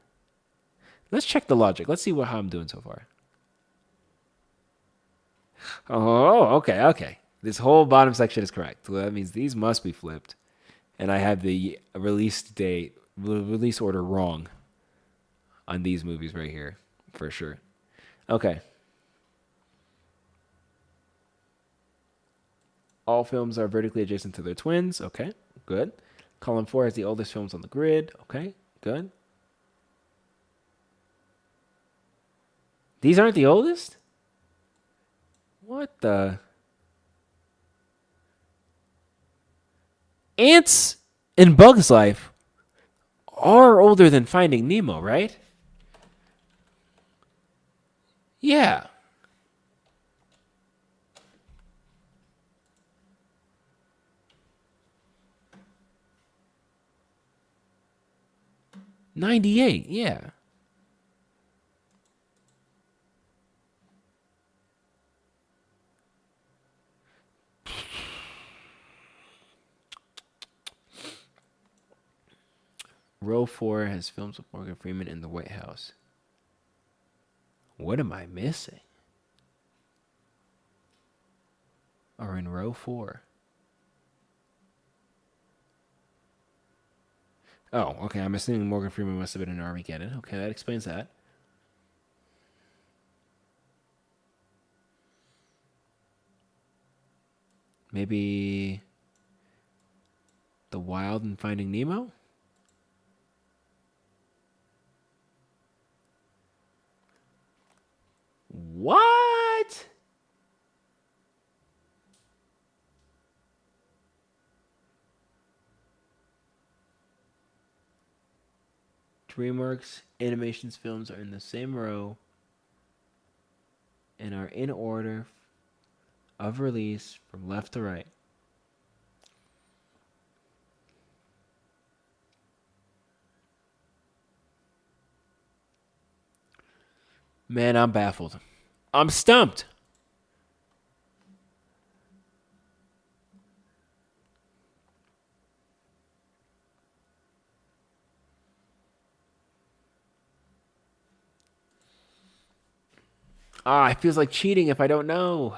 Let's check the logic. Let's see how I'm doing so far. Oh, okay. This whole bottom section is correct. So that means these must be flipped. And I have the release order wrong on these movies right here, for sure. Okay. All films are vertically adjacent to their twins. Okay, good. Column 4 has the oldest films on the grid. Okay, good. These aren't the oldest? What the? Ants in Bug's Life are older than Finding Nemo, right? Yeah. '98, yeah. Row 4 has films with Morgan Freeman in the White House. What am I missing? Or in row 4? Oh, okay. I'm assuming Morgan Freeman must have been in Armageddon. Okay, that explains that. Maybe The Wild and Finding Nemo? What? DreamWorks Animations films are in the same row and are in order of release from left to right. Man, I'm baffled. I'm stumped. It feels like cheating if I don't know.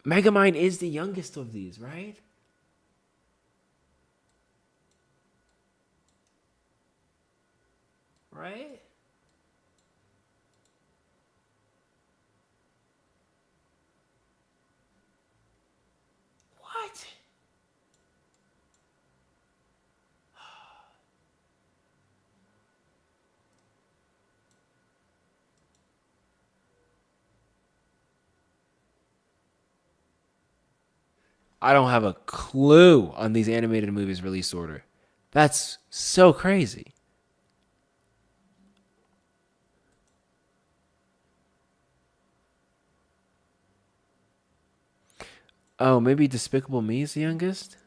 Megamind is the youngest of these, right? Right? What? I don't have a clue on these animated movies release order. That's so crazy. Oh, maybe Despicable Me is the youngest?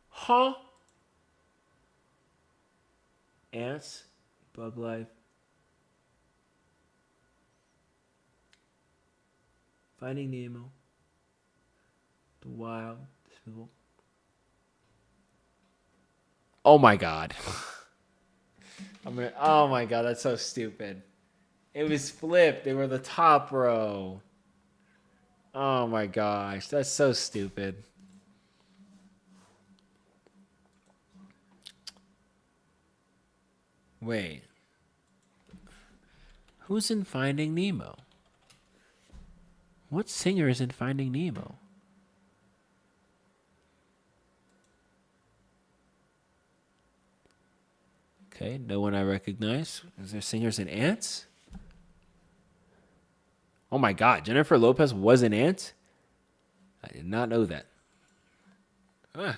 Huh? Ants, Bug Life, Finding Nemo, The Wild, Despicable. Oh my god. Oh my god, that's so stupid. It was flipped. They were the top row. Oh my gosh, that's so stupid. Wait. Who's in Finding Nemo? What singer is in Finding Nemo? Okay, no one I recognize. Is there singers in Ants? Oh my god, Jennifer Lopez was in Ants? I did not know that. Huh.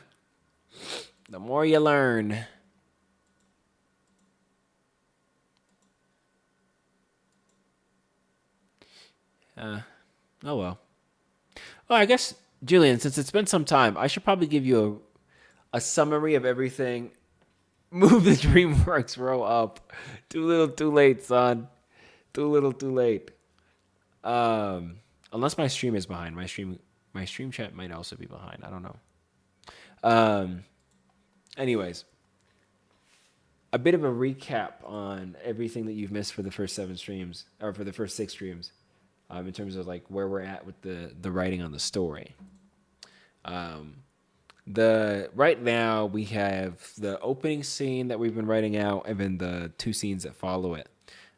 The more you learn. Oh well. Oh, I guess, Julian, since it's been some time, I should probably give you a summary of everything. Move the DreamWorks row up. Too little, too late, son. Too little, too late. Unless my stream is behind. My stream chat might also be behind. I don't know. Anyways, a bit of a recap on everything that you've missed for the first 7 streams, or for the first 6 streams, in terms of like where we're at with the writing on the story. Right now we have the opening scene that we've been writing out, and then the 2 scenes that follow it.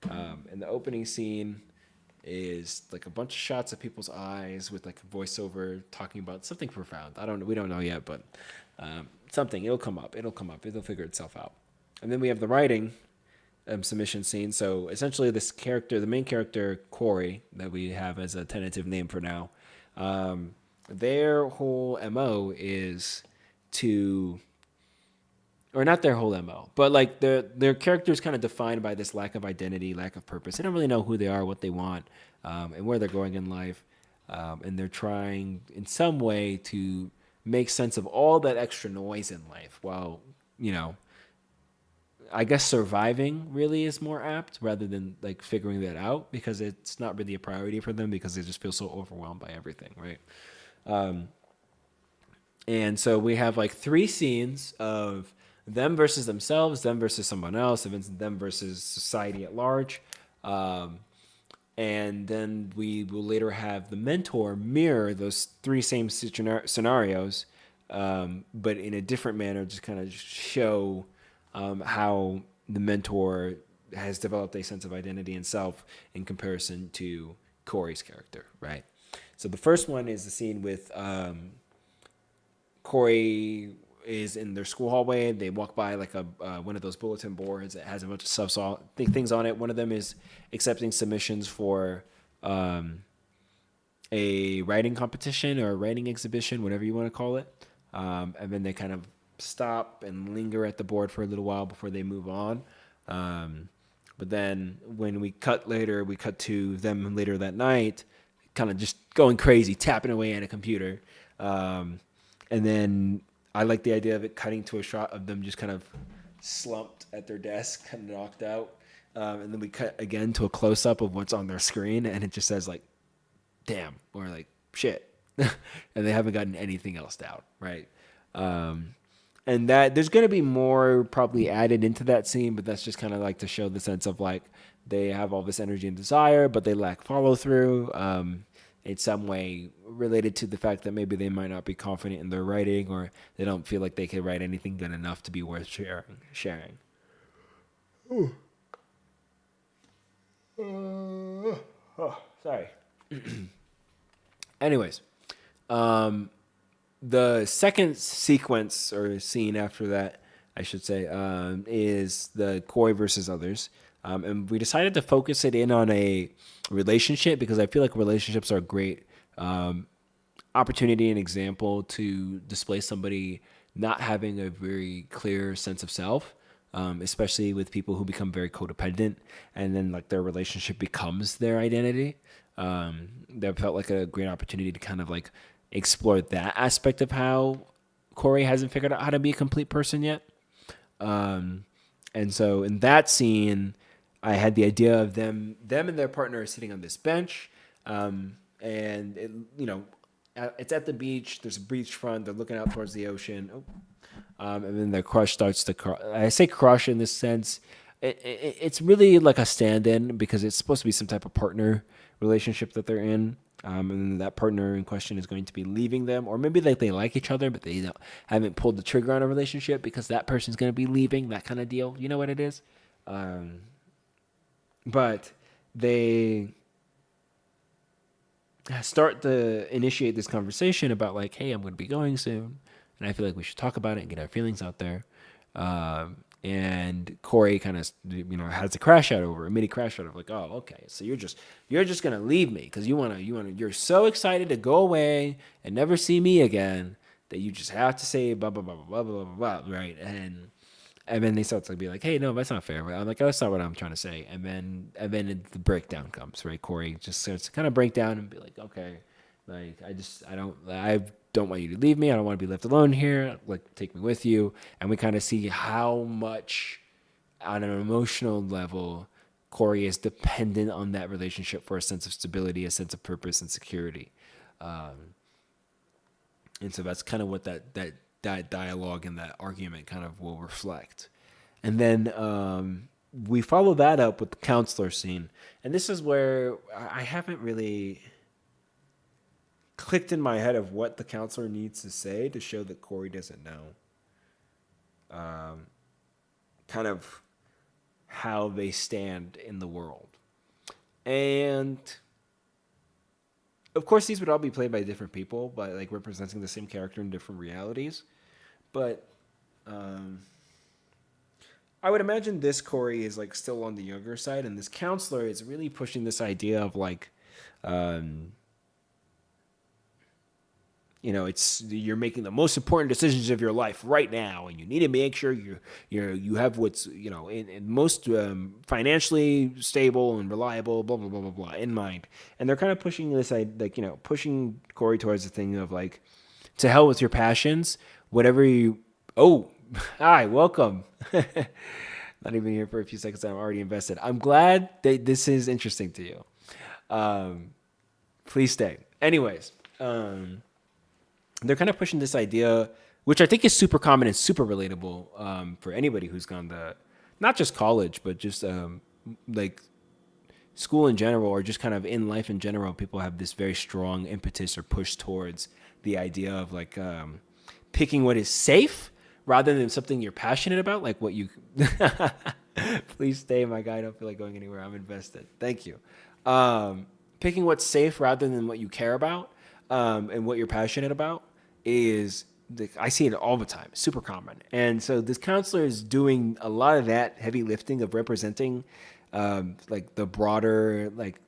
And the opening scene is like a bunch of shots of people's eyes with like a voiceover talking about something profound. We don't know yet, but something. It'll come up. It'll figure itself out. And then we have the writing submission scene. So essentially, this character, the main character Corey, that we have as a tentative name for now. Their whole MO is to, or not their whole MO, but like their character is kind of defined by this lack of identity, lack of purpose. They don't really know who they are, what they want, and where they're going in life. And they're trying in some way to make sense of all that extra noise in life while, I guess surviving really is more apt rather than like figuring that out, because it's not really a priority for them because they just feel so overwhelmed by everything, right? And so we have like 3 scenes of them versus themselves, them versus someone else, and then them versus society at large. And then we will later have the mentor mirror those three same scenarios, but in a different manner, just kind of show how the mentor has developed a sense of identity and self in comparison to Corey's character, right? So the first one is the scene with Corey is in their school hallway. They walk by like a one of those bulletin boards that has a bunch of things on it. One of them is accepting submissions for a writing competition or a writing exhibition, whatever you want to call it. And then they kind of stop and linger at the board for a little while before they move on. But then when we cut to them later that night, kind of just going crazy, tapping away at a computer. And then I like the idea of it cutting to a shot of them just kind of slumped at their desk, kind of knocked out. And then we cut again to a close-up of what's on their screen, and it just says like, damn, or like, shit. And they haven't gotten anything else down, right? And that there's going to be more probably added into that scene, but that's just kind of like to show the sense of like they have all this energy and desire, but they lack follow-through. In some way related to the fact that maybe they might not be confident in their writing, or they don't feel like they can write anything good enough to be worth sharing. Sorry. Anyways, the second sequence or scene after that, I should say, is the Corey versus others. And we decided to focus it in on a relationship because I feel like relationships are a great opportunity and example to display somebody not having a very clear sense of self, especially with people who become very codependent and then like their relationship becomes their identity. That felt like a great opportunity to kind of like explore that aspect of how Corey hasn't figured out how to be a complete person yet. And so in that scene, I had the idea of them and their partner are sitting on this bench, and it, it's at the beach. There's a beachfront. They're looking out towards the ocean, and then their crush starts to crush. I say crush in this sense. It's really like a stand-in because it's supposed to be some type of partner relationship that they're in, and that partner in question is going to be leaving them, or maybe like they like each other, but they haven't pulled the trigger on a relationship because that person's going to be leaving. That kind of deal. You know what it is? But they start to initiate this conversation about like, hey, I'm going to be going soon, and I feel like we should talk about it and get our feelings out there. And Corey kind of, has a crash out over a mini crash out of like, oh, okay, so you're just going to leave me because you're so excited to go away and never see me again that you just have to say blah blah blah blah blah blah blah, right? And then they start to be like, hey, no, that's not fair. I'm like, oh, that's not what I'm trying to say. And then the breakdown comes, right? Corey just starts to kind of break down and be like, okay, like, I don't want you to leave me. I don't want to be left alone here. Like, take me with you. And we kind of see how much on an emotional level Corey is dependent on that relationship for a sense of stability, a sense of purpose and security. And so that's kind of what that dialogue and that argument kind of will reflect. And then we follow that up with the counselor scene. And this is where I haven't really clicked in my head of what the counselor needs to say to show that Corey doesn't know. Kind of how they stand in the world. And of course, these would all be played by different people, but like representing the same character in different realities. But I would imagine this Corey is like still on the younger side, and this counselor is really pushing this idea of like, it's you're making the most important decisions of your life right now, and you need to make sure you have what's in most financially stable and reliable, blah blah blah blah blah in mind. And they're kind of pushing this pushing Corey towards the thing of like, to hell with your passions, whatever you. Oh, hi, welcome. Not even here for a few seconds. I'm already invested. I'm glad that this is interesting to you. Please stay. Anyways. They're kind of pushing this idea, which I think is super common and super relatable for anybody who's gone not just college, but just like school in general, or just kind of in life in general, people have this very strong impetus or push towards the idea of like picking what is safe rather than something you're passionate about, like what you. Please stay, my guy. I don't feel like going anywhere. I'm invested. Thank you. Picking what's safe rather than what you care about and what you're passionate about is. I see it all the time, super common. And so this counselor is doing a lot of that heavy lifting of representing like the broader like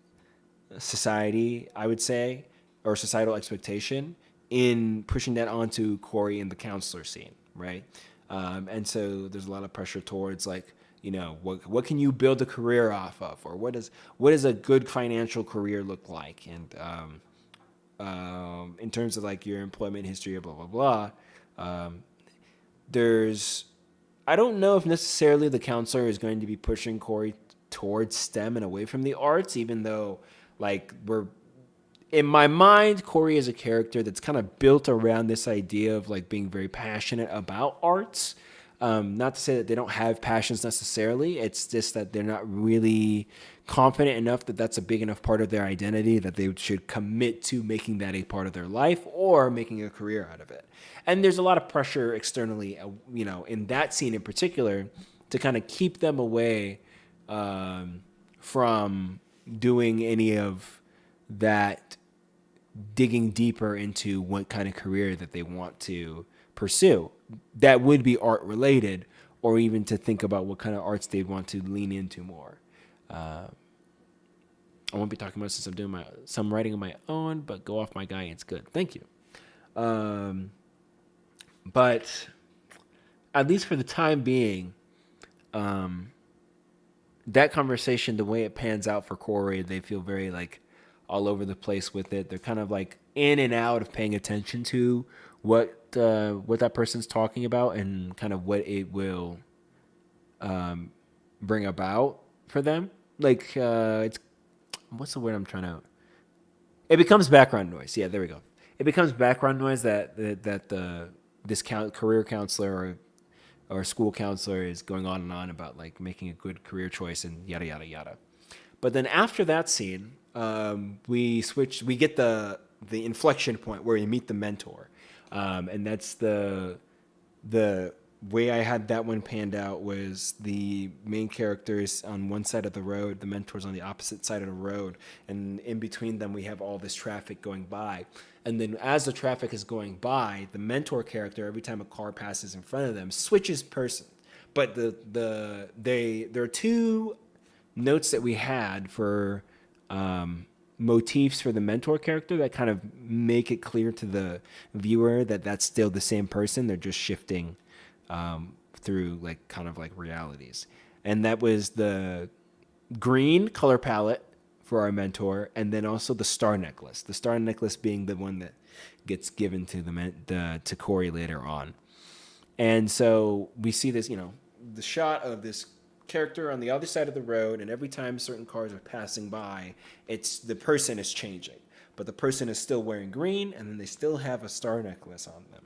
society, I would say, or societal expectation in pushing that onto Corey in the counselor scene, right? And so there's a lot of pressure towards like, you know, what can you build a career off of, or what does a good financial career look like, and in terms of like your employment history or blah, blah, blah. I don't know if necessarily the counselor is going to be pushing Corey towards STEM and away from the arts, even though like in my mind, Corey is a character that's kind of built around this idea of like being very passionate about arts. Not to say that they don't have passions necessarily. It's just that they're not really confident enough that that's a big enough part of their identity that they should commit to making that a part of their life or making a career out of it. And there's a lot of pressure externally, you know, in that scene in particular, to kind of keep them away from doing any of that, digging deeper into what kind of career that they want to pursue that would be art related, or even to think about what kind of arts they'd want to lean into more. I won't be talking about it since I'm doing some writing of my own, but go off my guy. It's good. Thank you. But at least for the time being, that conversation, the way it pans out for Corey, they feel very like all over the place with it. They're kind of like in and out of paying attention to what that person's talking about and kind of what it will bring about for them. Like it's what's the word I'm trying to? It becomes background noise. Yeah, there we go. It becomes background noise that this career counselor or school counselor is going on and on about like making a good career choice and yada yada yada. But then after that scene, we get the inflection point where you meet the mentor. And that's the way I had that one panned out was the main characters on one side of the road, the mentor's on the opposite side of the road, and in between them we have all this traffic going by. And then as the traffic is going by, the mentor character, every time a car passes in front of them, switches person. But there are two notes that we had for motifs for the mentor character that kind of make it clear to the viewer that that's still the same person. They're just shifting through like kind of like realities. And that was the green color palette for our mentor, and then also the star necklace. The star necklace being the one that gets given to to Corey later on. And so we see this, you know, the shot of this character on the other side of the road, and every time certain cars are passing by, the person is changing, but the person is still wearing green, and then they still have a star necklace on them.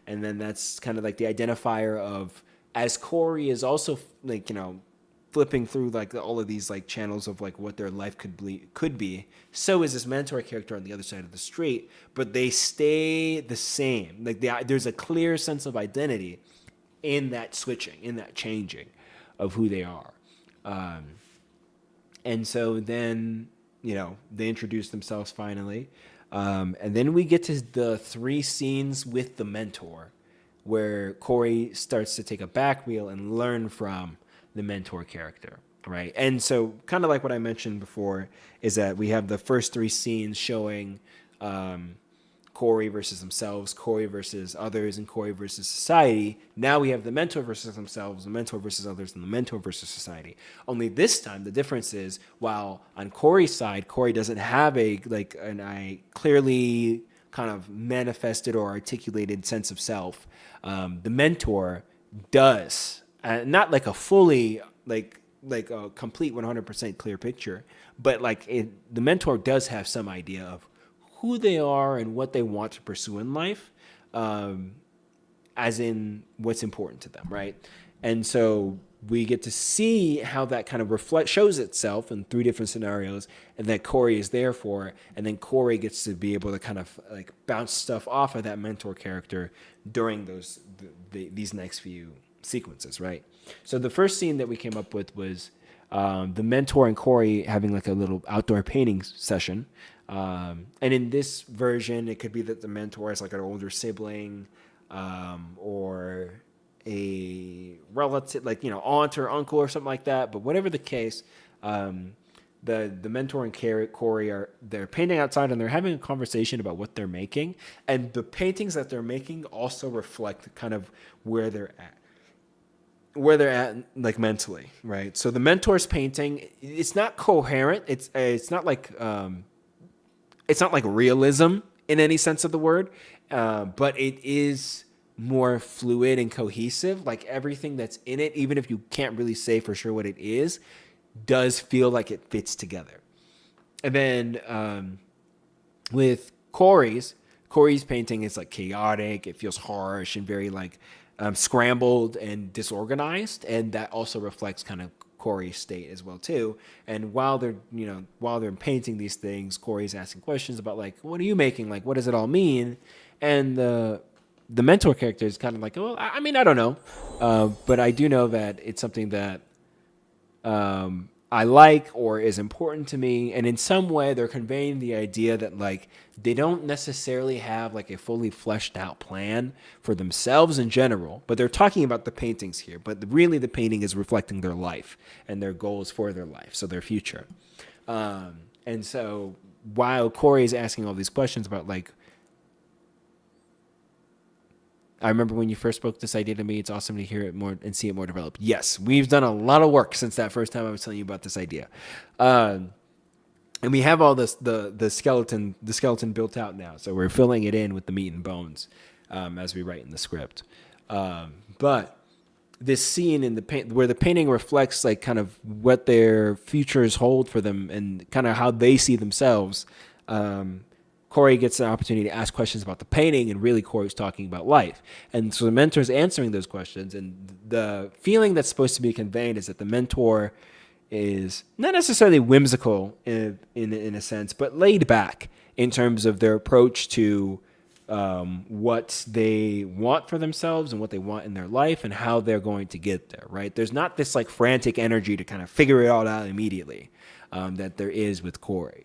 And then that's kind of like the identifier of, as Corey is also like, you know, flipping through like all of these like channels of like what their life could be, so is this mentor character on the other side of the street, but they stay the same. Like there's a clear sense of identity in that switching, in that changing of who they are. And so then, you know, they introduce themselves finally. And then we get to the 3 scenes with the mentor where Corey starts to take a back wheel and learn from the mentor character, right? And so kind of like what I mentioned before is that we have the first 3 scenes showing Corey versus themselves, Corey versus others, and Corey versus society. Now we have the mentor versus themselves, the mentor versus others, and the mentor versus society. Only this time, the difference is, while on Corey's side, Corey doesn't have a clearly kind of manifested or articulated sense of self. The mentor does, not like a fully like a complete 100% clear picture, but the mentor does have some idea of who they are and what they want to pursue in life, as in what's important to them, right? And so we get to see how that kind of shows itself in 3 different scenarios, and that Corey is there for it. And then Corey gets to be able to kind of like bounce stuff off of that mentor character during these next few sequences, right? So the first scene that we came up with was the mentor and Corey having like a little outdoor painting session. And in this version, it could be that the mentor is like an older sibling, or a relative, like, aunt or uncle or something like that. But whatever the case, the mentor and Corey they're painting outside, and they're having a conversation about what they're making. And the paintings that they're making also reflect kind of where they're at like mentally, right? So the mentor's painting, it's not coherent. It's not like realism in any sense of the word, but it is more fluid and cohesive. Like everything that's in it, even if you can't really say for sure what it is, does feel like it fits together. And then with Corey's painting is like chaotic. It feels harsh and very like scrambled and disorganized, and that also reflects kind of Corey's state as well too. And while they're painting these things, Corey's asking questions about like, what are you making? Like, what does it all mean? And the mentor character is kind of like, well, I mean, I don't know, but I do know that it's something that I like or is important to me. And in some way, they're conveying the idea that like they don't necessarily have like a fully fleshed out plan for themselves in general, but they're talking about the paintings here. But really, the painting is reflecting their life and their goals for their life, so their future. And so while Corey is asking all these questions about like, I remember when you first spoke this idea to me, it's awesome to hear it more and see it more developed. Yes, we've done a lot of work since that first time I was telling you about this idea. And we have all this, the skeleton built out now. So we're filling it in with the meat and bones as we write in the script. But this scene in where the painting reflects like kind of what their futures hold for them and kind of how they see themselves, Corey gets an opportunity to ask questions about the painting, and really Corey's talking about life. And so the mentor's answering those questions, and the feeling that's supposed to be conveyed is that the mentor is not necessarily whimsical in a sense, but laid back in terms of their approach to what they want for themselves and what they want in their life and how they're going to get there, right? There's not this like frantic energy to kind of figure it all out immediately that there is with Corey.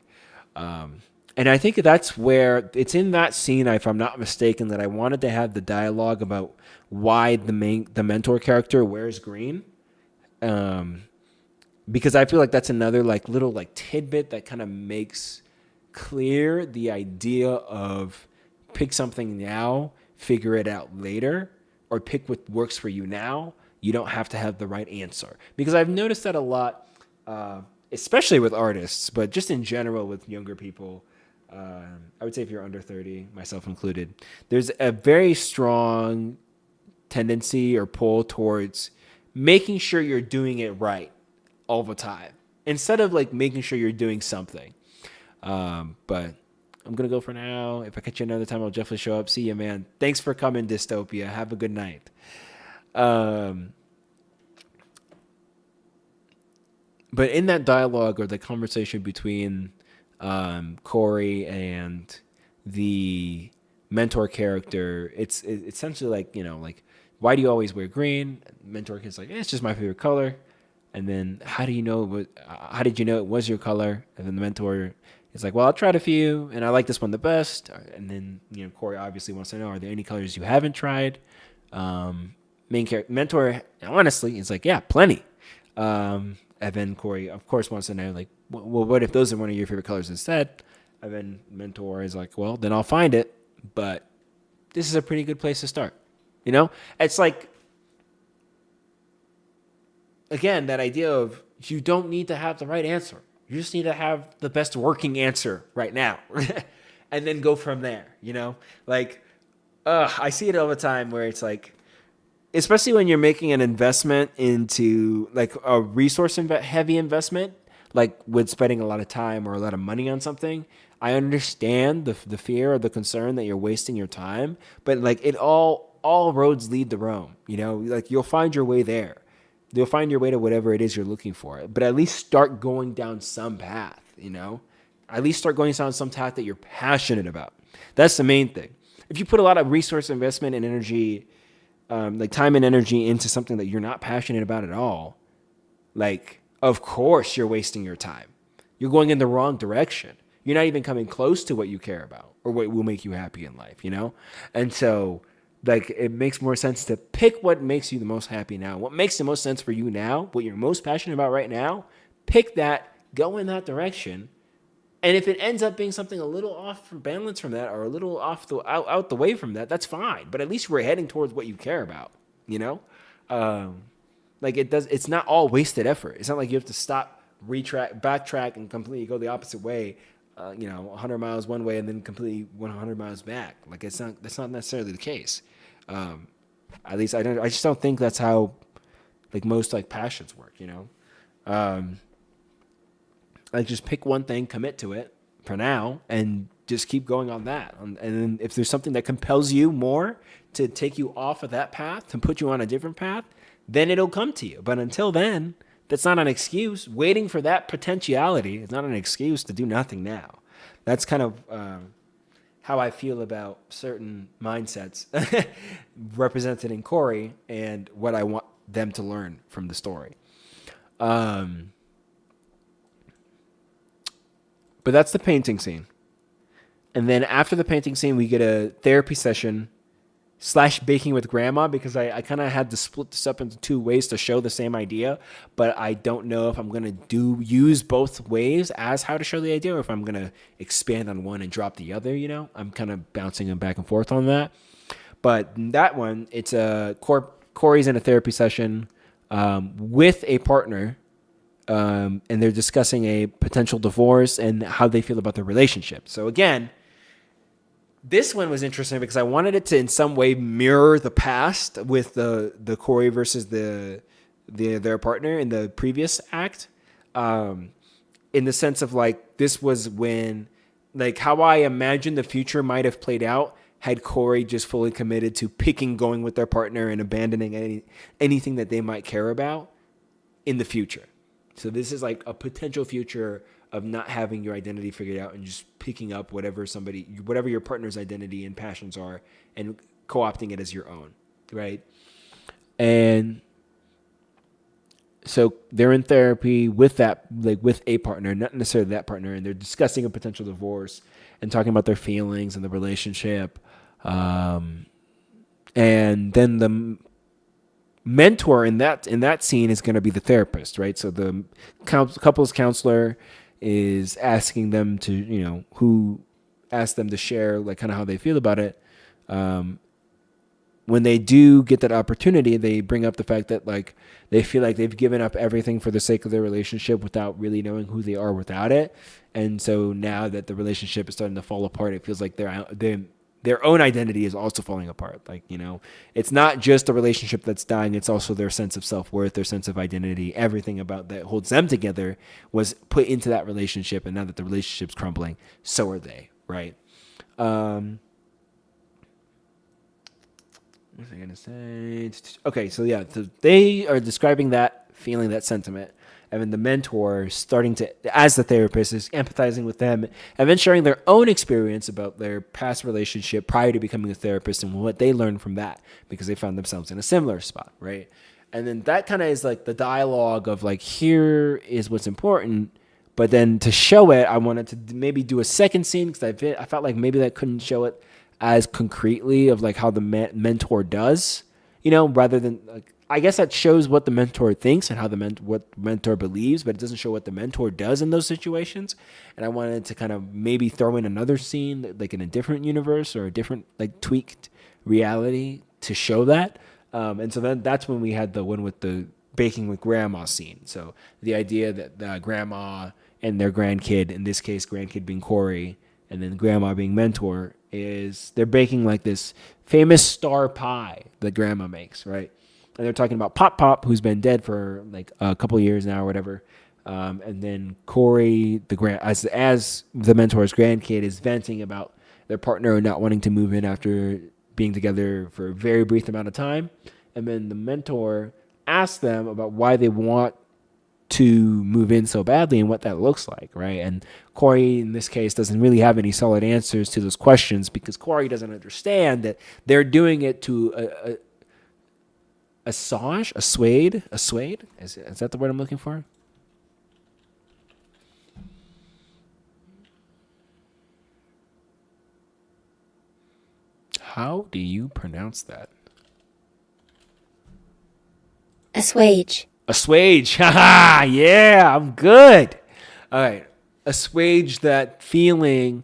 And I think that's where it's in that scene, if I'm not mistaken, that I wanted to have the dialogue about why the mentor character wears green. Because I feel like that's another like little like tidbit that kind of makes clear the idea of pick something now, figure it out later, or pick what works for you now. You don't have to have the right answer. Because I've noticed that a lot, especially with artists, but just in general with younger people. I would say if you're under 30, myself included, there's a very strong tendency or pull towards making sure you're doing it right all the time instead of like making sure you're doing something. But I'm going to go for now. If I catch you another time, I'll definitely show up. See you, man. Thanks for coming, Dystopia. Have a good night. But in that dialogue or the conversation between Corey and the mentor character, it's essentially like, like, why do you always wear green? Mentor kid's like, it's just my favorite color. And then how did you know it was your color? And then the mentor is like, well, I tried a few and I like this one the best. And then, Corey obviously wants to know, are there any colors you haven't tried? Mentor, honestly, is like, yeah, plenty. And then Corey, of course, wants to know, like, well, what if those are one of your favorite colors instead? And then mentor is like, well, then I'll find it. But this is a pretty good place to start. It's like, again, that idea of you don't need to have the right answer. You just need to have the best working answer right now. And then go from there, Like, I see it all the time where it's like, especially when you're making an investment into like a resource heavy investment, like with spending a lot of time or a lot of money on something, I understand the fear or the concern that you're wasting your time, but like all roads lead to Rome, like you'll find your way there. You'll find your way to whatever it is you're looking for. But at least start going down some path, you know? At least start going down some path that you're passionate about. That's the main thing. If you put a lot of resource investment and energy, like time and energy into something that you're not passionate about at all, like, of course you're wasting your time. You're going in the wrong direction. You're not even coming close to what you care about or what will make you happy in life, you know? And so, like, it makes more sense to pick what makes you the most happy now. What makes the most sense for you now, what you're most passionate about right now, pick that, go in that direction. And if it ends up being something a little off balance from that or a little off out the way from that, that's fine. But at least we're heading towards what you care about, you know? Like it's not all wasted effort. It's not like you have to stop, backtrack and completely go the opposite way, 100 miles one way and then completely 100 miles back. Like that's not necessarily the case. At least I just don't think that's how like most like passions work, you know? Like just pick one thing, commit to it for now, and just keep going on that. And then if there's something that compels you more to take you off of that path, to put you on a different path, then it'll come to you. But until then, that's not an excuse. Waiting for that potentiality is not an excuse to do nothing now. That's kind of how I feel about certain mindsets represented in Corey and what I want them to learn from the story. But that's the painting scene. And then after the painting scene, we get a therapy session / baking with grandma, because I kind of had to split this up into two ways to show the same idea. But I don't know if I'm going to use both ways as how to show the idea, or if I'm going to expand on one and drop the other, you know? I'm kind of bouncing them back and forth on that. But that one, it's Corey's in a therapy session with a partner. And they're discussing a potential divorce and how they feel about their relationship. So again, this one was interesting because I wanted it to in some way mirror the past with the Corey versus their partner in the previous act. In the sense of like, this was when, like how I imagine the future might have played out had Corey just fully committed to going with their partner and abandoning anything that they might care about in the future. So this is like a potential future of not having your identity figured out and just picking up whatever your partner's identity and passions are and co-opting it as your own, right? And so they're in therapy with that, like with a partner, not necessarily that partner, and they're discussing a potential divorce and talking about their feelings and the relationship. And then the mentor in that scene is going to be the therapist, right? So the couples counselor is asking them to, who asked them to share like kind of how they feel about it. When they do get that opportunity, they bring up the fact that like they feel like they've given up everything for the sake of their relationship without really knowing who they are without it. And so now that the relationship is starting to fall apart, it feels like their own identity is also falling apart. Like, it's not just a relationship that's dying. It's also their sense of self-worth, their sense of identity, everything about that holds them together was put into that relationship. And now that the relationship's crumbling, so are they, right? What was I going to say? Okay. So yeah, they are describing that feeling, that sentiment. And then the mentor starting to, as the therapist, is empathizing with them and then sharing their own experience about their past relationship prior to becoming a therapist and what they learned from that because they found themselves in a similar spot, right? And then that kind of is like the dialogue of like, here is what's important. But then to show it, I wanted to maybe do a second scene because I felt like maybe that couldn't show it as concretely of like how the mentor does, rather than like, I guess that shows what the mentor thinks and how what the mentor believes, but it doesn't show what the mentor does in those situations. And I wanted to kind of maybe throw in another scene, like in a different universe or a different like tweaked reality to show that. And so then that's when we had the one with the baking with grandma scene. So the idea that the grandma and their grandkid, in this case, grandkid being Corey, and then grandma being mentor, is they're baking like this famous star pie that grandma makes, right? And they're talking about Pop, who's been dead for like a couple of years now or whatever. And then Corey, as the mentor's grandkid, is venting about their partner not wanting to move in after being together for a very brief amount of time. And then the mentor ask them about why they want to move in so badly and what that looks like, right? And Corey, in this case, doesn't really have any solid answers to those questions because Corey doesn't understand that they're doing it to assuage. Is that the word I'm looking for? How do you pronounce that? Assuage. Assuage. Haha. Yeah, I'm good. All right. Assuage that feeling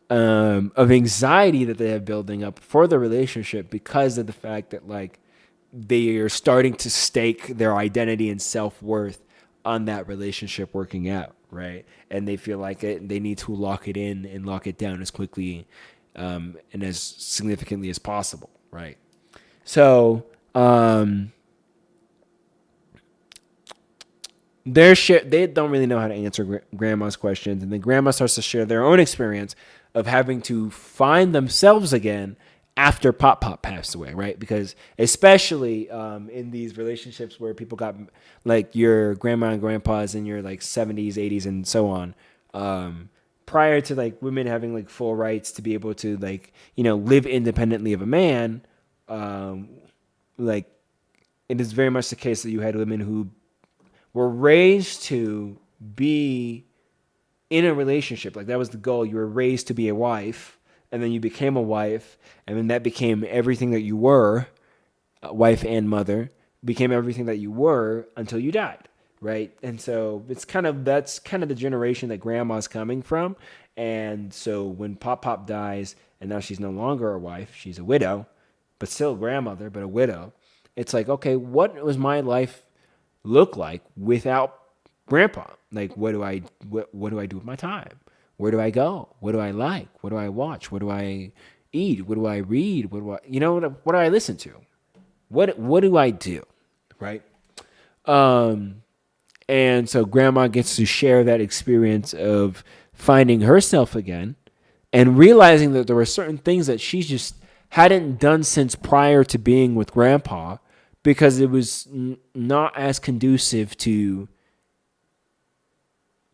of anxiety that they have building up for the relationship because of the fact that like they are starting to stake their identity and self-worth on that relationship working out, right? And they feel like they need to lock it in and lock it down as quickly and as significantly as possible, right? So they don't really know how to answer grandma's questions, and then grandma starts to share their own experience of having to find themselves again after Pop passed away, right? Because especially in these relationships where people got like your grandma and grandpas in your like 70s, 80s, and so on, prior to like women having like full rights to be able to like, you know, live independently of a man, like it is very much the case that you had women who were raised to be in a relationship. Like that was the goal. You were raised to be a wife, and then you became a wife, and then that became everything that you were, wife and mother, became everything that you were until you died, right? And so that's kind of the generation that grandma's coming from. And so when Pop dies, and now she's no longer a wife, she's a widow, but still grandmother, but a widow. It's like, okay, what was my life look like without grandpa? Like, what do I do with my time? Where do I go? What do I like? What do I watch? What do I eat? What do I read? What do I listen to? What do I do? Right? And so grandma gets to share that experience of finding herself again and realizing that there were certain things that she just hadn't done since prior to being with grandpa because it was not as conducive to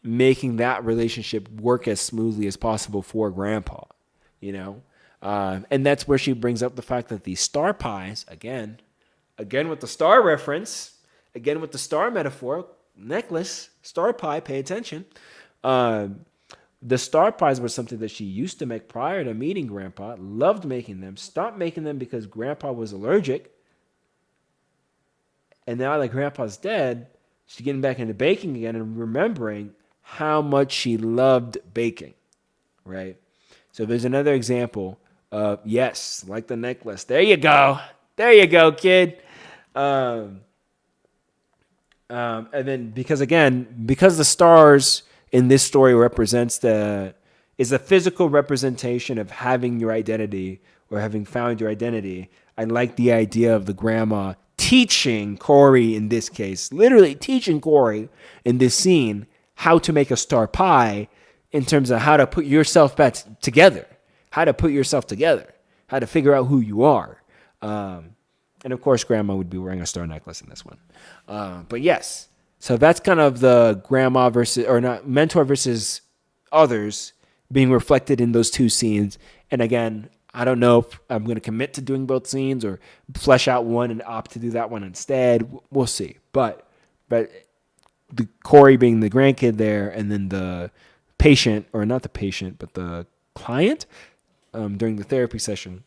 making that relationship work as smoothly as possible for grandpa, you know? And that's where she brings up the fact that these star pies, again with the star reference, again with the star metaphor, necklace, star pie, pay attention. The star pies were something that she used to make prior to meeting grandpa, loved making them, stopped making them because grandpa was allergic. And now that grandpa's dead, she's getting back into baking again and remembering how much she loved baking, right? So there's another example of, yes, like the necklace. There you go, kid. And then because the stars in this story is a physical representation of having your identity or having found your identity. I like the idea of the grandma teaching Corey in this case, literally teaching Corey in this scene how to make a star pie in terms of how to put yourself back together, how to figure out who you are. And of course, grandma would be wearing a star necklace in this one. But yes, so that's kind of the mentor versus others being reflected in those two scenes. And again, I don't know if I'm going to commit to doing both scenes or flesh out one and opt to do that one instead. We'll see. But the Corey being the grandkid there, and then the patient, or not the patient, but the client during the therapy session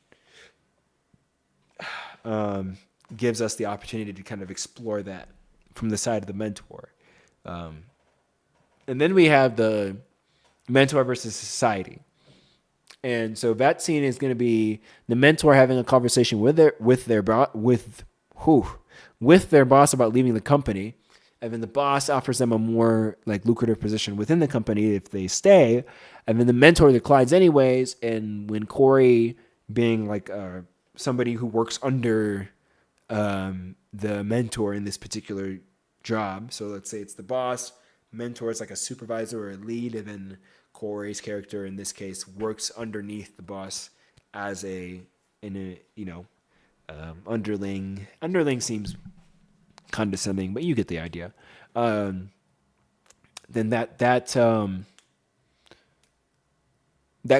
gives us the opportunity to kind of explore that from the side of the mentor. And then we have the mentor versus society. And so that scene is going to be the mentor having a conversation with their boss about leaving the company, and then the boss offers them a more like lucrative position within the company if they stay, and then the mentor declines anyways. And when Corey, being like somebody who works under the mentor in this particular job, so let's say it's the boss, mentor is like a supervisor or a lead, and then Corey's character in this case works underneath the boss as underling. Underling seems condescending, but you get the idea. Then that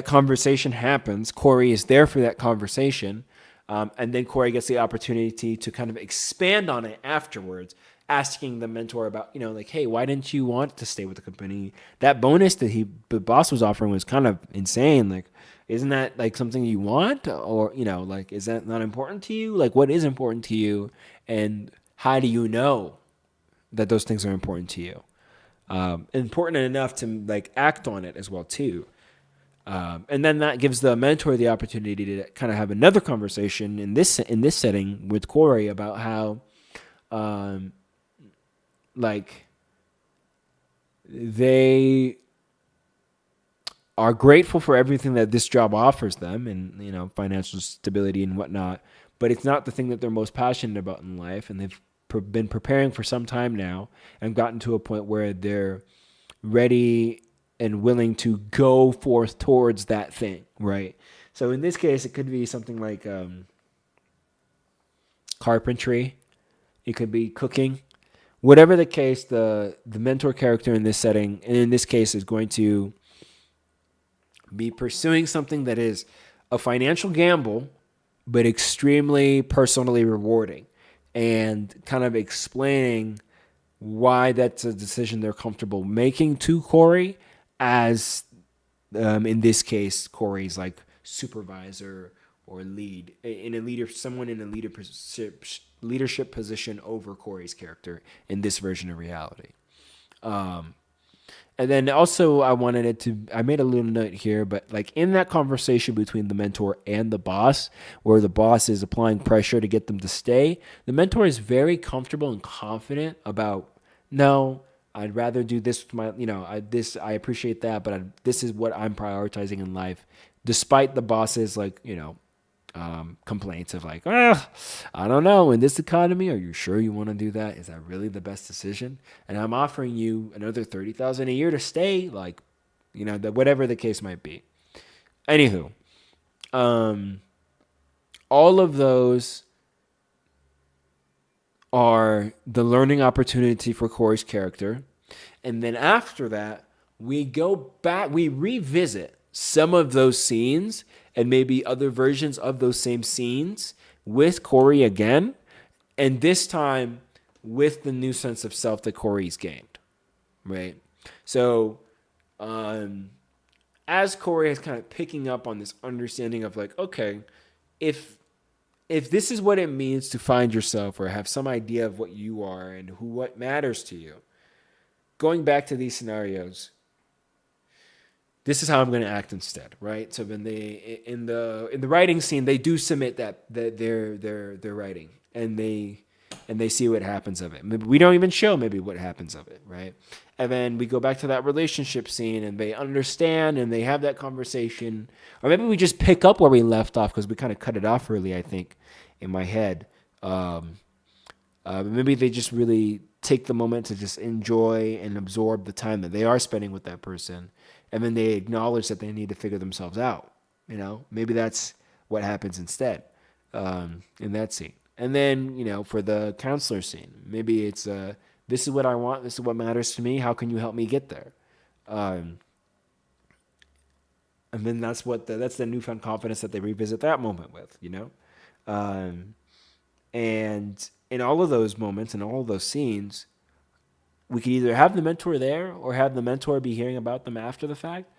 conversation happens. Corey is there for that conversation. And then Corey gets the opportunity to kind of expand on it afterwards, asking the mentor about, like, hey, why didn't you want to stay with the company? That bonus that the boss was offering was kind of insane. Like, isn't that like something you want? Or, like, is that not important to you? Like, what is important to you? And how do you know that those things are important to you? Important enough to like act on it as well too. And then that gives the mentor the opportunity to kind of have another conversation in this setting with Corey about how, like, they are grateful for everything that this job offers them, and financial stability and whatnot. But it's not the thing that they're most passionate about in life, and they've been preparing for some time now and gotten to a point where they're ready and willing to go forth towards that thing, right? So in this case, it could be something like carpentry. It could be cooking. Whatever the case, the mentor character in this setting, and in this case, is going to be pursuing something that is a financial gamble, but extremely personally rewarding, and kind of explaining why that's a decision they're comfortable making to Corey, as in this case, Corey's like supervisor or lead someone in a leadership position over Corey's character in this version of reality. And then also I made a little note here, but like in that conversation between the mentor and the boss, where the boss is applying pressure to get them to stay, the mentor is very comfortable and confident about, no, I'd rather do this with my, I appreciate that, but this is what I'm prioritizing in life, despite the boss's complaints of like, I don't know, in this economy, are you sure you want to do that? Is that really the best decision? And I'm offering you another $30,000 a year to stay, like, whatever the case might be. Anywho, all of those are the learning opportunity for Corey's character. And then after that, we go back, we revisit some of those scenes and maybe other versions of those same scenes with Corey again. And this time with the new sense of self that Corey's gained, right? So as Corey is kind of picking up on this understanding of like, okay, if this is what it means to find yourself or have some idea of what you are and what matters to you, going back to these scenarios, this is how I'm going to act instead, right? So when in the writing scene, they do submit that they're writing, and they see what happens of it. Maybe we don't even show maybe what happens of it, right? And then we go back to that relationship scene, and they understand, and they have that conversation, or maybe we just pick up where we left off because we kind of cut it off early, I think, in my head. Maybe they just really take the moment to just enjoy and absorb the time that they are spending with that person. And then they acknowledge that they need to figure themselves out. Maybe that's what happens instead in that scene. And then, for the counselor scene, maybe it's, this is what I want. This is what matters to me. How can you help me get there? And then that's the newfound confidence that they revisit that moment with, and in all of those moments and all of those scenes, we could either have the mentor there or have the mentor be hearing about them after the fact.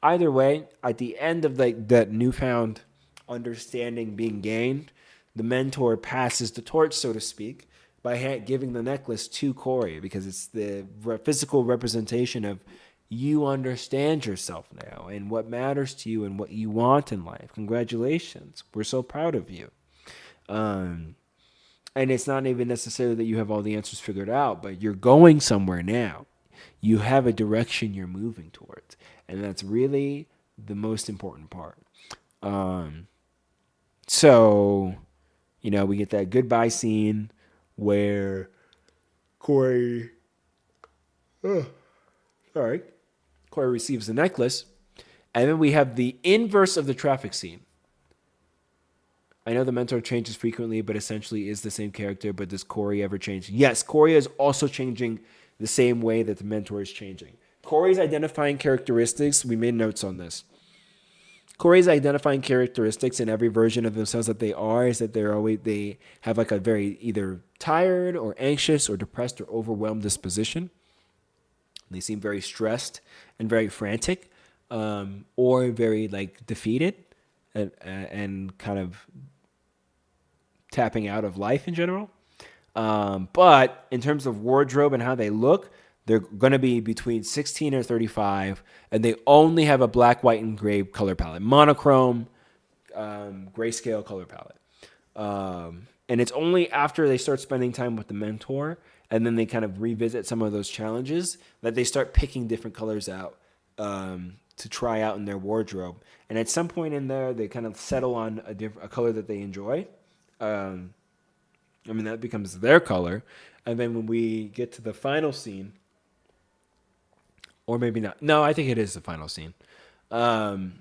Either way, at the end of that newfound understanding being gained, the mentor passes the torch, so to speak, by giving the necklace to Corey, because it's the physical representation of you understand yourself now and what matters to you and what you want in life. Congratulations. We're so proud of you. And it's not even necessarily that you have all the answers figured out, but you're going somewhere now. You have a direction you're moving towards. And that's really the most important part. So, we get that goodbye scene where Corey receives the necklace. And then we have the inverse of the traffic scene. I know the mentor changes frequently, but essentially is the same character. But does Corey ever change? Yes, Corey is also changing the same way that the mentor is changing. Corey's identifying characteristics. We made notes on this. Corey's identifying characteristics in every version of themselves that they are is that they have like a very either tired or anxious or depressed or overwhelmed disposition. They seem very stressed and very frantic, or very like defeated and kind of tapping out of life in general. But in terms of wardrobe and how they look, they're going to be between 16 or 35, and they only have a black, white, and gray color palette. Monochrome, grayscale color palette. And it's only after they start spending time with the mentor and then they kind of revisit some of those challenges that they start picking different colors out to try out in their wardrobe. And at some point in there, they kind of settle on a color that they enjoy. I mean, that becomes their color. And then when we get to the final scene, or maybe not. No, I think it is the final scene. Where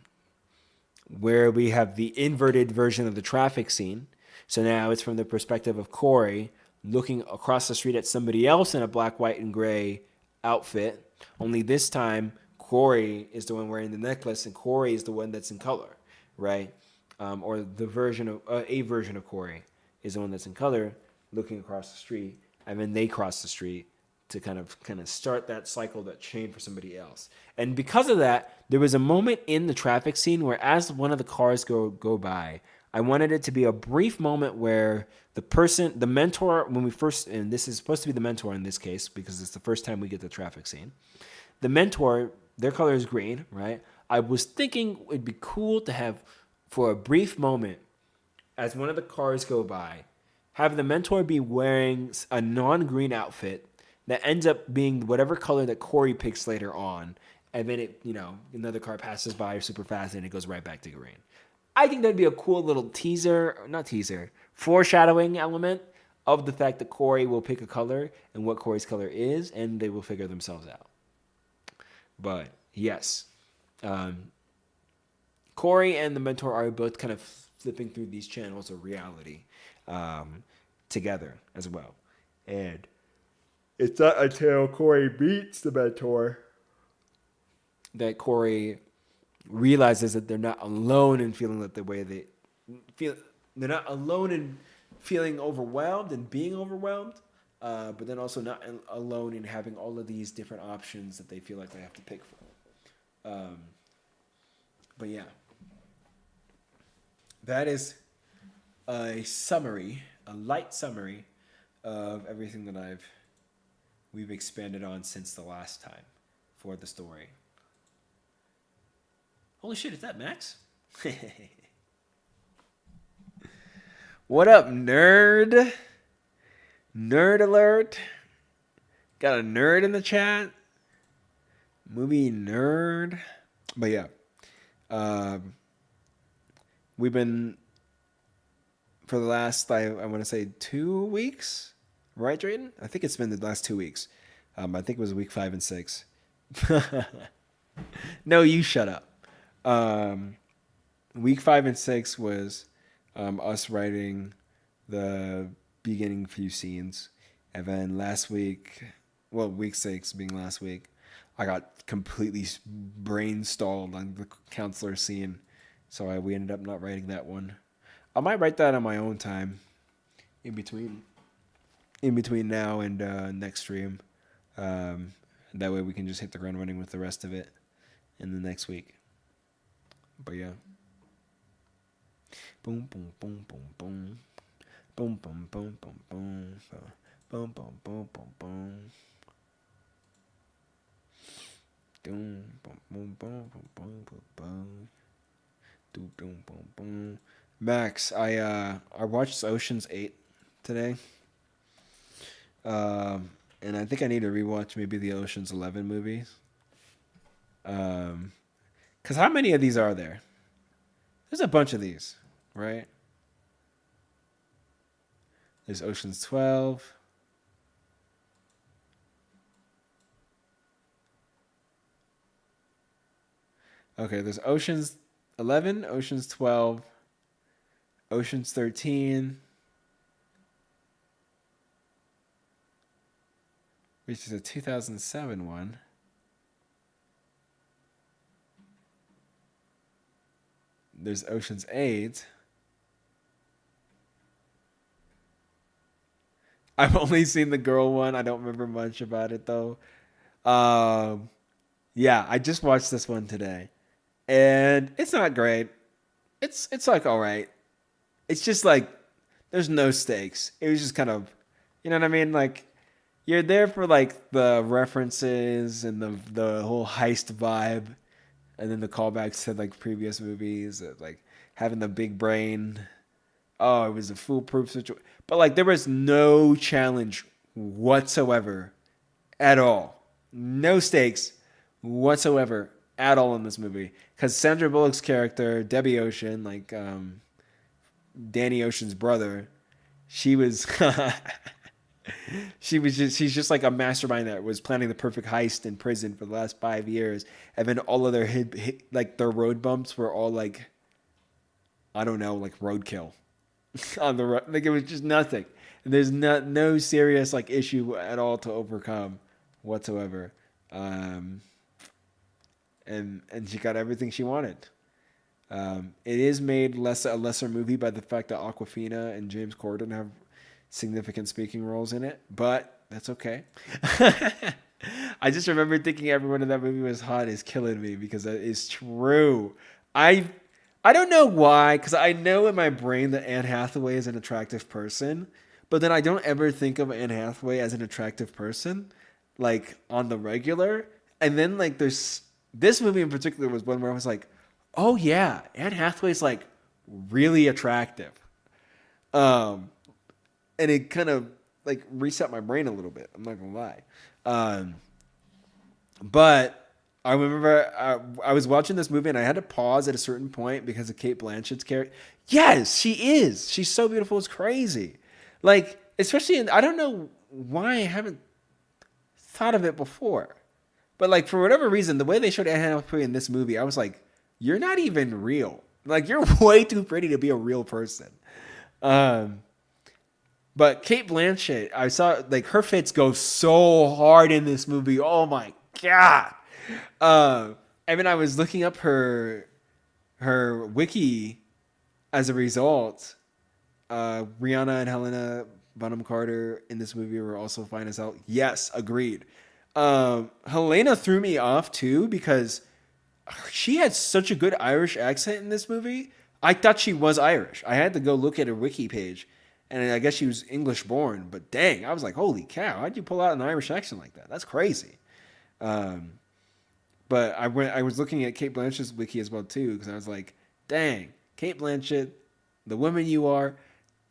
we have the inverted version of the traffic scene. So now it's from the perspective of Corey looking across the street at somebody else in a black, white, and gray outfit. Only this time, Corey is the one wearing the necklace and Corey is the one that's in color, right? Or the version of a version of Corey is the one that's in color looking across the street. And then they cross the street to kind of start that cycle, that chain for somebody else. And because of that, there was a moment in the traffic scene where as one of the cars go by, I wanted it to be a brief moment where the mentor, when we first, and this is supposed to be the mentor in this case, because it's the first time we get the traffic scene. The mentor, their color is green, right? I was thinking it'd be cool to have, for a brief moment, as one of the cars go by, have the mentor be wearing a non-green outfit that ends up being whatever color that Corey picks later on. And then another car passes by super fast and it goes right back to green. I think that'd be a cool little foreshadowing element of the fact that Corey will pick a color and what Corey's color is, and they will figure themselves out. But yes, Corey and the mentor are both kind of flipping through these channels of reality together as well. And it's not until Corey meets the mentor that Corey realizes that they're not alone in feeling that the way they feel. They're not alone in feeling overwhelmed and being overwhelmed, but then also not alone in having all of these different options that they feel like they have to pick from. But yeah, that is a light summary of everything that we've expanded on since the last time for the story. Holy shit, is that Max? What up, nerd? Nerd alert. Got a nerd in the chat. Movie nerd. But yeah. We've been, for the last, I want to say 2 weeks. Right, Drayden? I think it's been the last 2 weeks. I think it was week 5 and 6. No, you shut up. Week 5 and 6 was us writing the beginning few scenes. And then last week, week 6 being last week, I got completely brain stalled on the counselor scene. So we ended up not writing that one. I might write that on my own time in between now and next stream. That way we can just hit the ground running with the rest of it in the next week. But yeah. Boom, boom, boom, boom, boom. Boom, boom, boom, boom, boom. Boom, boom, boom, boom, boom. Boom, boom, boom, boom, boom, boom, boom. Boom, boom, boom, boom. Max, I watched Ocean's 8 today. And I think I need to rewatch maybe the Ocean's 11 movies. Because how many of these are there? There's a bunch of these, right? There's Ocean's 12. Okay, there's Ocean's 11, Ocean's 12, Ocean's 13, which is a 2007 one. There's Ocean's 8. I've only seen the girl one. I don't remember much about it though. Yeah, I just watched this one today, and it's not great. It's like all right. It's just like there's no stakes. It was just kind of, you know what I mean? Like you're there for like the references and the whole heist vibe, and then the callbacks to like previous movies, like having the big brain. Oh, it was a foolproof situation. But like there was no challenge whatsoever at all. No stakes whatsoever at all in this movie. Because Sandra Bullock's character, Debbie Ocean, like Danny Ocean's brother, she's just like a mastermind that was planning the perfect heist in prison for the last 5 years. And then all of their their road bumps were all like, I don't know, like roadkill. On the road. Like it was just nothing. And there's no serious like issue at all to overcome whatsoever. And she got everything she wanted. It is made a lesser movie by the fact that Awkwafina and James Corden have significant speaking roles in it, but that's okay. I just remember thinking everyone in that movie was hot is killing me because that is true. I don't know why, because I know in my brain that Anne Hathaway is an attractive person, but then I don't ever think of Anne Hathaway as an attractive person, like on the regular. And then like there's this movie in particular was one where I was like, oh yeah, Anne Hathaway's like really attractive. And it kind of like reset my brain a little bit. I'm not gonna lie. But I remember I was watching this movie and I had to pause at a certain point because of Cate Blanchett's character. Yes, she is. She's so beautiful. It's crazy. Like, especially I don't know why I haven't thought of it before. But like, for whatever reason, the way they showed Anne Hathaway in this movie, I was like, you're not even real. Like, you're way too pretty to be a real person. But Cate Blanchett, I saw like her fits go so hard in this movie. Oh my God. And then I was looking up her wiki as a result. Rihanna and Helena Bonham Carter in this movie were also fine as hell. Yes, agreed. Helena threw me off too because she had such a good Irish accent in this movie. I thought she was Irish. I had to go look at her wiki page, and I guess she was English born. But dang, I was like, holy cow, how'd you pull out an Irish accent like that? That's crazy. But I was looking at Cate Blanchett's wiki as well too, because I was like, dang, Cate Blanchett, the woman you are.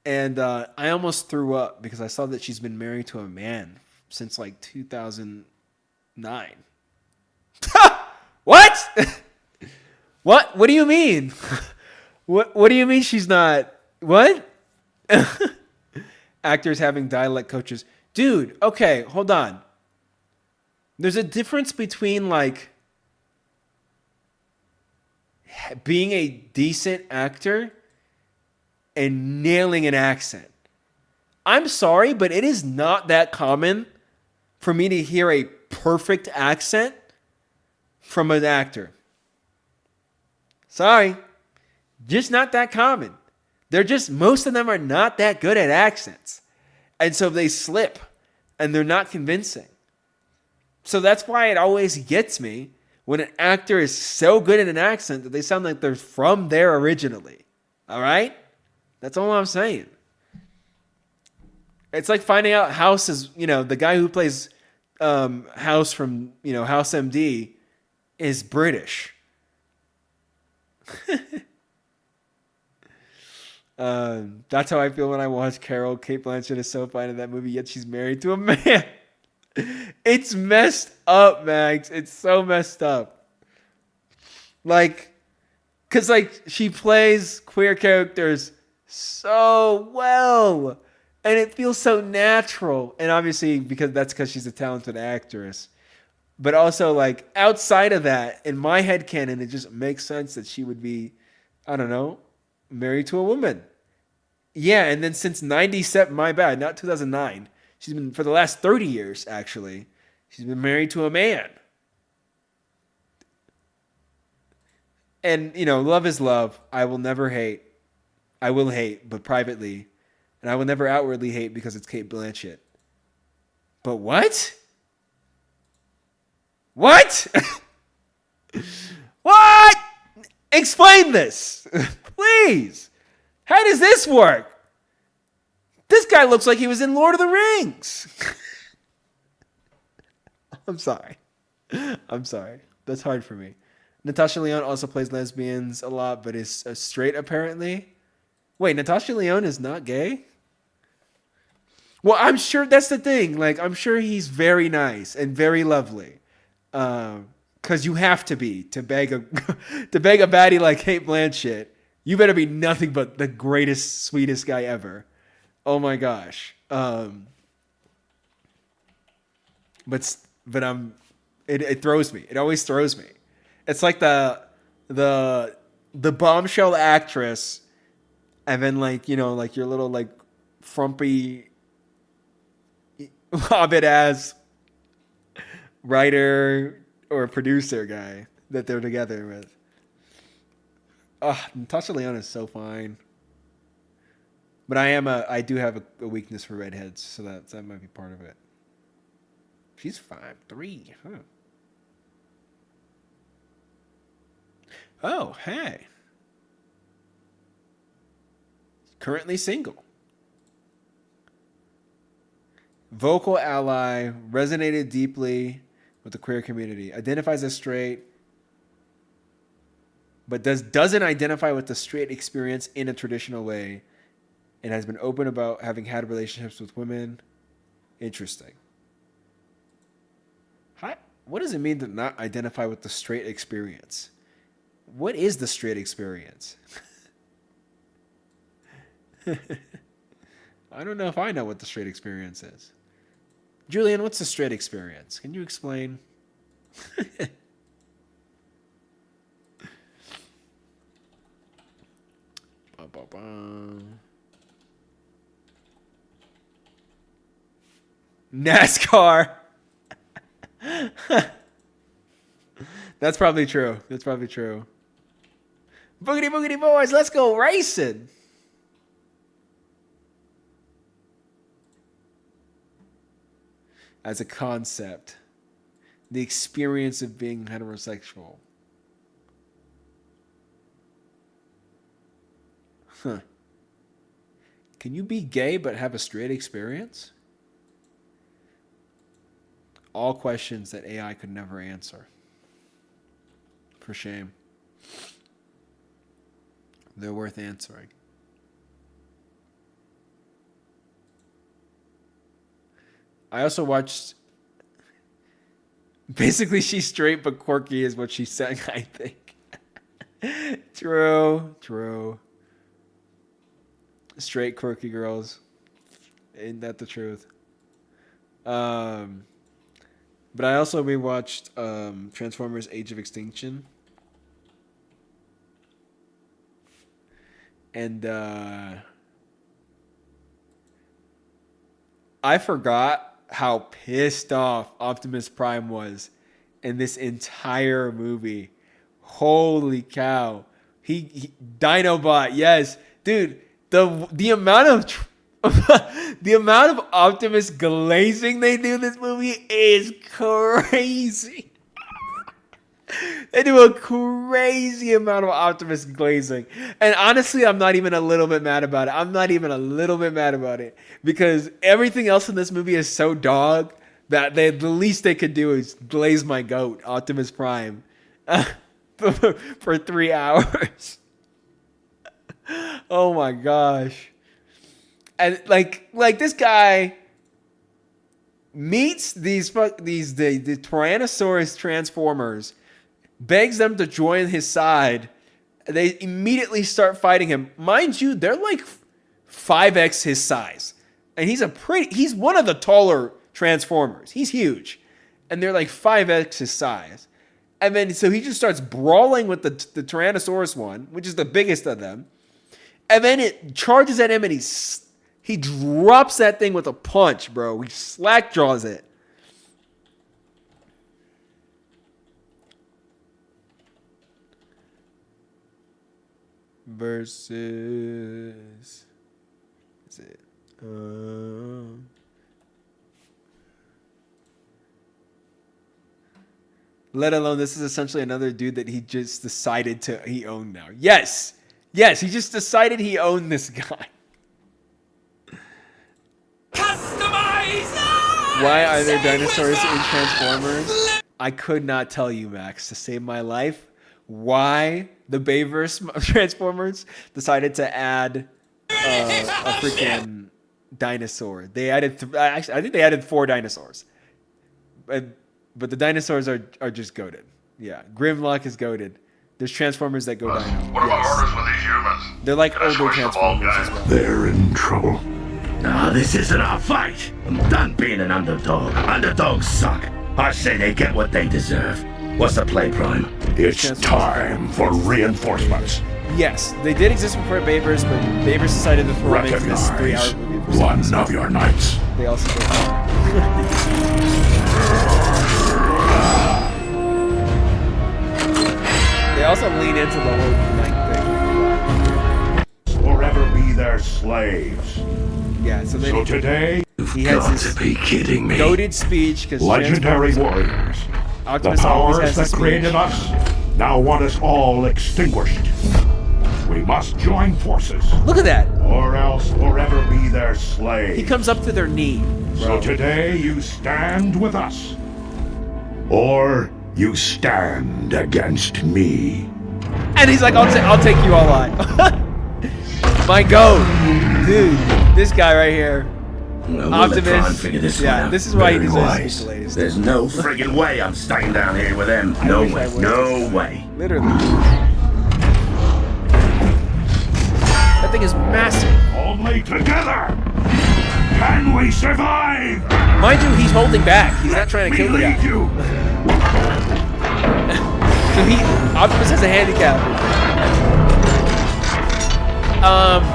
And I almost threw up because I saw that she's been married to a man since like 2009. What? What do you mean? What do you mean she's not? What? Actors having dialect coaches. Dude, okay, hold on. There's a difference between like being a decent actor and nailing an accent. I'm sorry, but it is not that common for me to hear a perfect accent from an actor. Sorry. Just not that common. Most of them are not that good at accents. And so they slip and they're not convincing. So that's why it always gets me when an actor is so good at an accent that they sound like they're from there originally. All right? That's all I'm saying. It's like finding out House is, the guy who plays House from, House MD is British. That's how I feel when I watch Carol. Cate Blanchett is so fine in that movie, yet she's married to a man. It's messed up, Max. It's so messed up. Like, because she plays queer characters so well, and it feels so natural. And obviously, because she's a talented actress. But also, outside of that, in my head canon, it just makes sense that she would be, I don't know, married to a woman. Yeah, and then since 97, my bad, not 2009. She's been, for the last 30 years, actually, she's been married to a man. And, you know, love is love. I will never hate. I will hate, but privately. And I will never outwardly hate because it's Cate Blanchett. But what? What? What? Explain this. Please. How does this work? This guy looks like he was in Lord of the Rings. I'm sorry. I'm sorry. That's hard for me. Natasha Lyonne also plays lesbians a lot, but is straight apparently. Wait, Natasha Lyonne is not gay? Well, I'm sure that's the thing. Like, I'm sure he's very nice and very lovely. Because you have to be to beg a to beg a baddie like Cate Blanchett. You better be nothing but the greatest, sweetest guy ever. Oh my gosh. But it throws me. It always throws me. It's like the bombshell actress, and then like, you know, like your little like frumpy hobbit ass writer or producer guy that they're together with. Natasha Lyonne is so fine. But I do have a weakness for redheads, so that might be part of it. She's 5'3", huh? Oh, hey. Currently single. Vocal ally, resonated deeply with the queer community. Identifies as straight, but doesn't identify with the straight experience in a traditional way, and has been open about having had relationships with women. Interesting. What does it mean to not identify with the straight experience? What is the straight experience? I don't know if I know what the straight experience is. Julian, what's the straight experience? Can you explain? NASCAR. That's probably true. That's probably true. Boogity boogity boys, let's go racing. As a concept, the experience of being heterosexual. Huh. Can you be gay but have a straight experience? All questions that AI could never answer. For shame. They're worth answering. I also watched... Basically, she's straight but quirky is what she's saying, I think. True. Straight quirky girls. Ain't that the truth? But I also rewatched Transformers: Age of Extinction. And I forgot how pissed off Optimus Prime was in this entire movie. Holy cow. He Dinobot, yes. Dude, the amount of the amount of Optimus glazing they do in this movie is crazy. They do a crazy amount of Optimus glazing. And honestly, I'm not even a little bit mad about it. Because everything else in this movie is so dog that the least they could do is glaze my goat, Optimus Prime, for 3 hours. Oh my gosh. And like this guy meets the Tyrannosaurus Transformers, begs them to join his side. They immediately start fighting him. Mind you, they're like 5x his size. And he's one of the taller Transformers. He's huge. And they're like 5x his size. And then so he just starts brawling with the Tyrannosaurus one, which is the biggest of them. And then it charges at him and he drops that thing with a punch, bro. He slack jaws it. Versus... Is it... Let alone this is essentially another dude that he just decided he owned now. Yes, he just decided he owned this guy. Customize! Why are there dinosaurs in Transformers? I could not tell you, Max, to save my life, why the Bayverse Transformers decided to add a freaking dinosaur. They added, actually, I think they added 4 dinosaurs. But the dinosaurs are just goated. Yeah, Grimlock is goated. There's Transformers that go dino. What about orders with these humans? They're like older Transformers as well. They're in trouble. No, this isn't our fight. I'm done being an underdog. Underdogs suck. I say they get what they deserve. What's the play, Prime? It's time for reinforcements. Yes, they did exist before Bayverse, but Bayverse decided to throw them into this 3-hour movie. For one of your knights. They also go They also lean into the whole night thing. Forever be their slaves. Yeah, so then today, he has this to be kidding me. goated speech because legendary warriors, Optimus the always powers has that created us, now want us all extinguished. We must join forces. Look at that. Or else forever be their slaves. He comes up to their knee. So today you stand with us. Or you stand against me. And he's like, I'll take you all on. My goat. Dude, this guy right here. Well, Optimus. This This is why he deserves to be glazed. There's no friggin' way I'm staying down here with them. No wish I way. was. No way. Literally. That thing is massive. Only together can we survive. Mind you, he's holding back. He's not trying to kill the guy. You. So Optimus has a handicap.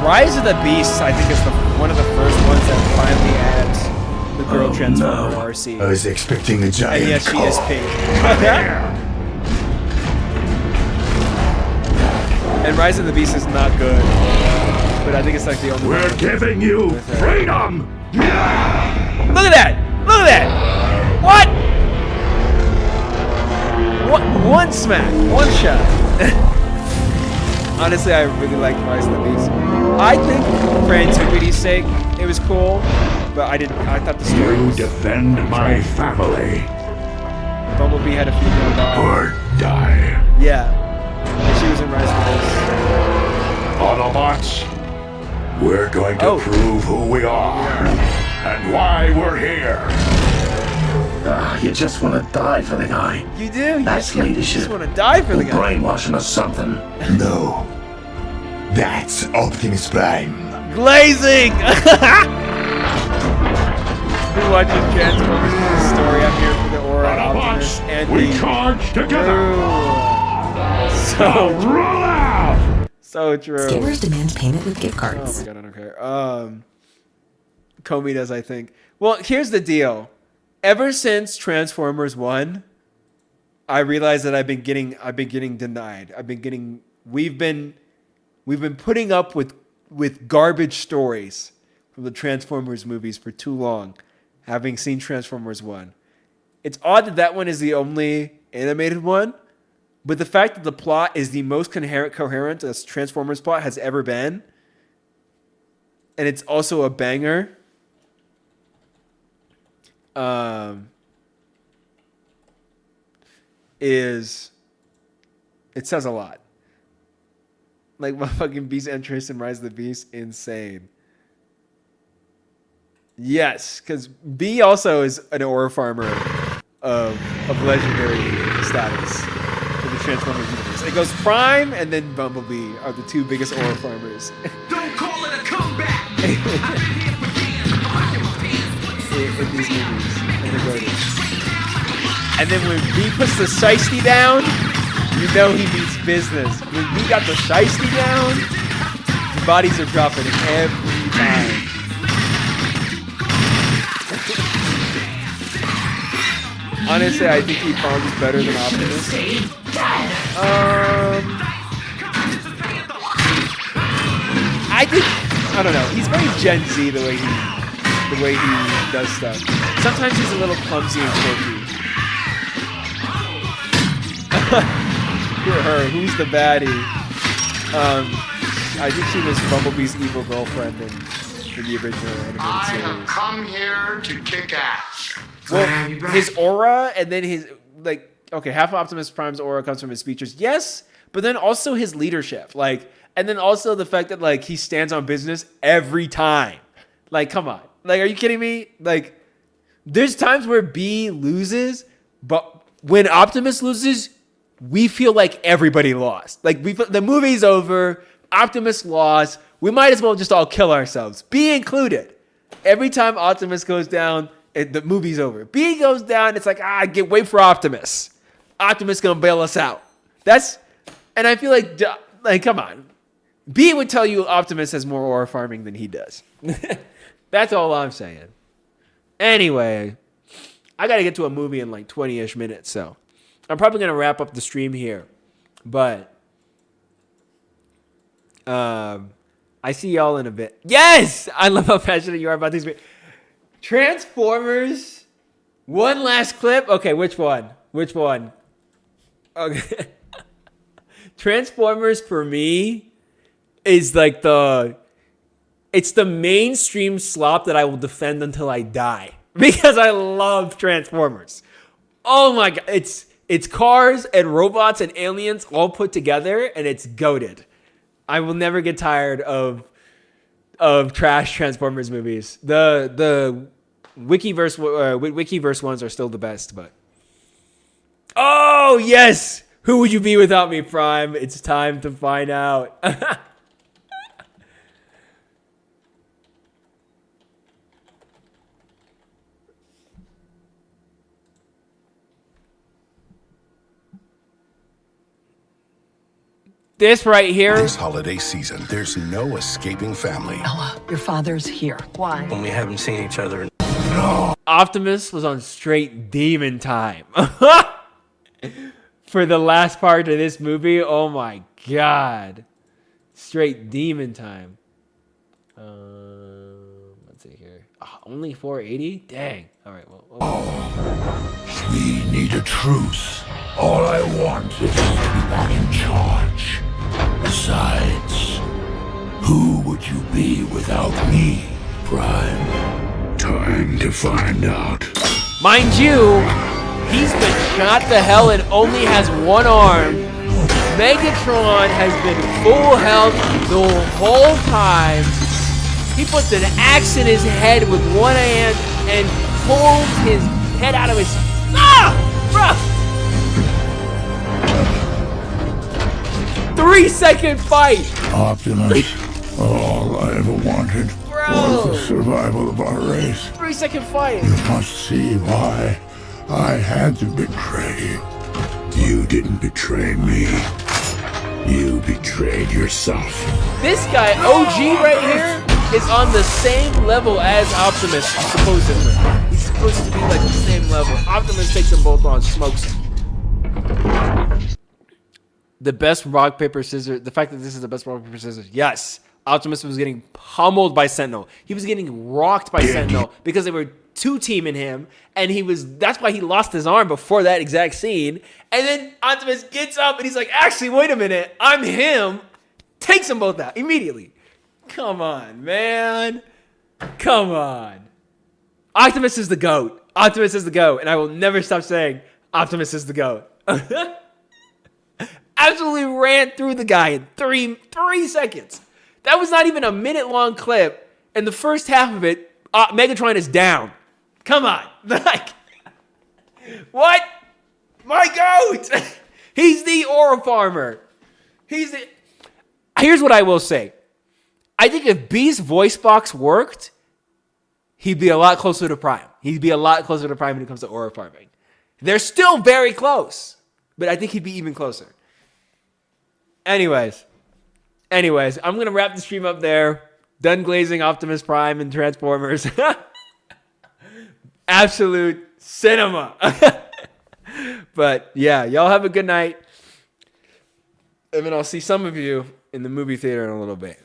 Rise of the Beasts, I think, is one of the first ones that finally adds the girl Transformer RC. I was expecting a giant And yes, she is pink. And Rise of the Beast is not good, but I think it's like the only We're one. giving you freedom. Look at that! Look at that! What? One smack, one shot. Honestly, I really liked Rise of the Beast. I think for antiquity's sake, it was cool, but I thought the story You was... defend my family. Bumblebee had a female dog. Or die. Yeah. And she was in Rise of Autobots, we're going to prove who we are and why we're here. You just want to die for the guy. the Beast. You do? You That's just leadership. want to die for the guy. Brainwashing or something. No. That's Optimus Prime. Glazing! Who watches Transformers in the story? I'm here for the Aura Optimus and We the... charge together. So Roll out. So true. Skippers demand payment with gift Oh cards. my god, I don't care. Comey does, I think. Well, here's the deal. Ever since Transformers 1, I realized that I've been getting denied. We've been putting up with garbage stories from the Transformers movies for too long, having seen Transformers 1. It's odd that one is the only animated one, but the fact that the plot is the most coherent a Transformers plot has ever been, and it's also a banger, it says a lot. Like, my fucking Beast entrance in Rise of the Beast, insane. Yes, because B also is an Aura farmer of legendary status for the Transformers universe. It goes Prime and then Bumblebee are the two biggest Aura farmers. Don't call it a comeback. in these movies. And then when B puts the shiesty down, you know he means business. When B got the shiesty down, Bodies are dropping every time. Honestly, I think he farms better than Optimus. I don't know. He's very Gen Z the way he does stuff. Sometimes he's a little clumsy and quirky. Her, who's the baddie? I think she was Bumblebee's evil girlfriend in the original animated series. I have come here to kick ass. Well, his aura and then his, like, okay, half of Optimus Prime's aura comes from his features, yes, but then also his leadership, like, and then also the fact that, like, he stands on business every time. Like, come on. Like, are you kidding me? Like, there's times where B loses, but when Optimus loses, we feel like everybody lost. Like, the movie's over, Optimus lost, we might as well just all kill ourselves, B included. Every time Optimus goes down, the movie's over. B goes down, it's like, wait for Optimus. Optimus gonna bail us out. And I feel like, come on. B would tell you Optimus has more aura farming than he does. That's all I'm saying. Anyway, I gotta get to a movie in like 20-ish minutes, so I'm probably gonna wrap up the stream here. But I see y'all in a bit. Yes! I love how passionate you are about these. Transformers. One last clip. Okay, which one? Okay. Transformers for me is like it's the mainstream slop that I will defend until I die. Because I love Transformers. Oh my god. It's cars and robots and aliens all put together, and it's goated. I will never get tired of trash Transformers movies. The Wikiverse ones are still the best, but oh yes, who would you be without me, Prime? It's time to find out. This right here. This holiday season, there's no escaping family. Ella, your father's here. Why? When we haven't seen each other. Optimus was on straight demon time. For the last part of this movie, oh my god. Straight demon time. Let's see here. Oh, only 480? Dang. Alright, well. We need a truce. All I want is to be back in charge. Besides, who would you be without me, Prime? Time to find out. Mind you, he's been shot to hell and only has one arm. Megatron has been full health the whole time. He puts an axe in his head with one hand and pulls his head out of his... Bruh! 3-second fight! Optimus, all I ever wanted was the survival of our race. 3-second fight! You must see why I had to betray you. You didn't betray me. You betrayed yourself. This guy, OG right here, is on the same level as Optimus, supposedly. He's supposed to be like the same level. Optimus takes them both on, smokes them. The best rock, paper, scissors. The fact that this is the best rock, paper, scissors. Yes. Optimus was getting pummeled by Sentinel. He was getting rocked by Sentinel because they were two-teaming him. And that's why he lost his arm before that exact scene. And then Optimus gets up and he's like, actually, wait a minute. I'm him. Takes them both out immediately. Come on, man. Come on. Optimus is the GOAT. Optimus is the GOAT. And I will never stop saying Optimus is the GOAT. Absolutely ran through the guy in three seconds. That was not even a minute-long clip. And the first half of it, Megatron is down. Come on. Like, what? My GOAT. He's the aura farmer. Here's what I will say. I think if B's voice box worked, he'd be a lot closer to Prime. He'd be a lot closer to Prime when it comes to aura farming. They're still very close, but I think he'd be even closer. Anyways, Anyways, I'm going to wrap the stream up there. Done glazing Optimus Prime and Transformers. Absolute cinema. But yeah, y'all have a good night. And then I'll see some of you in the movie theater in a little bit.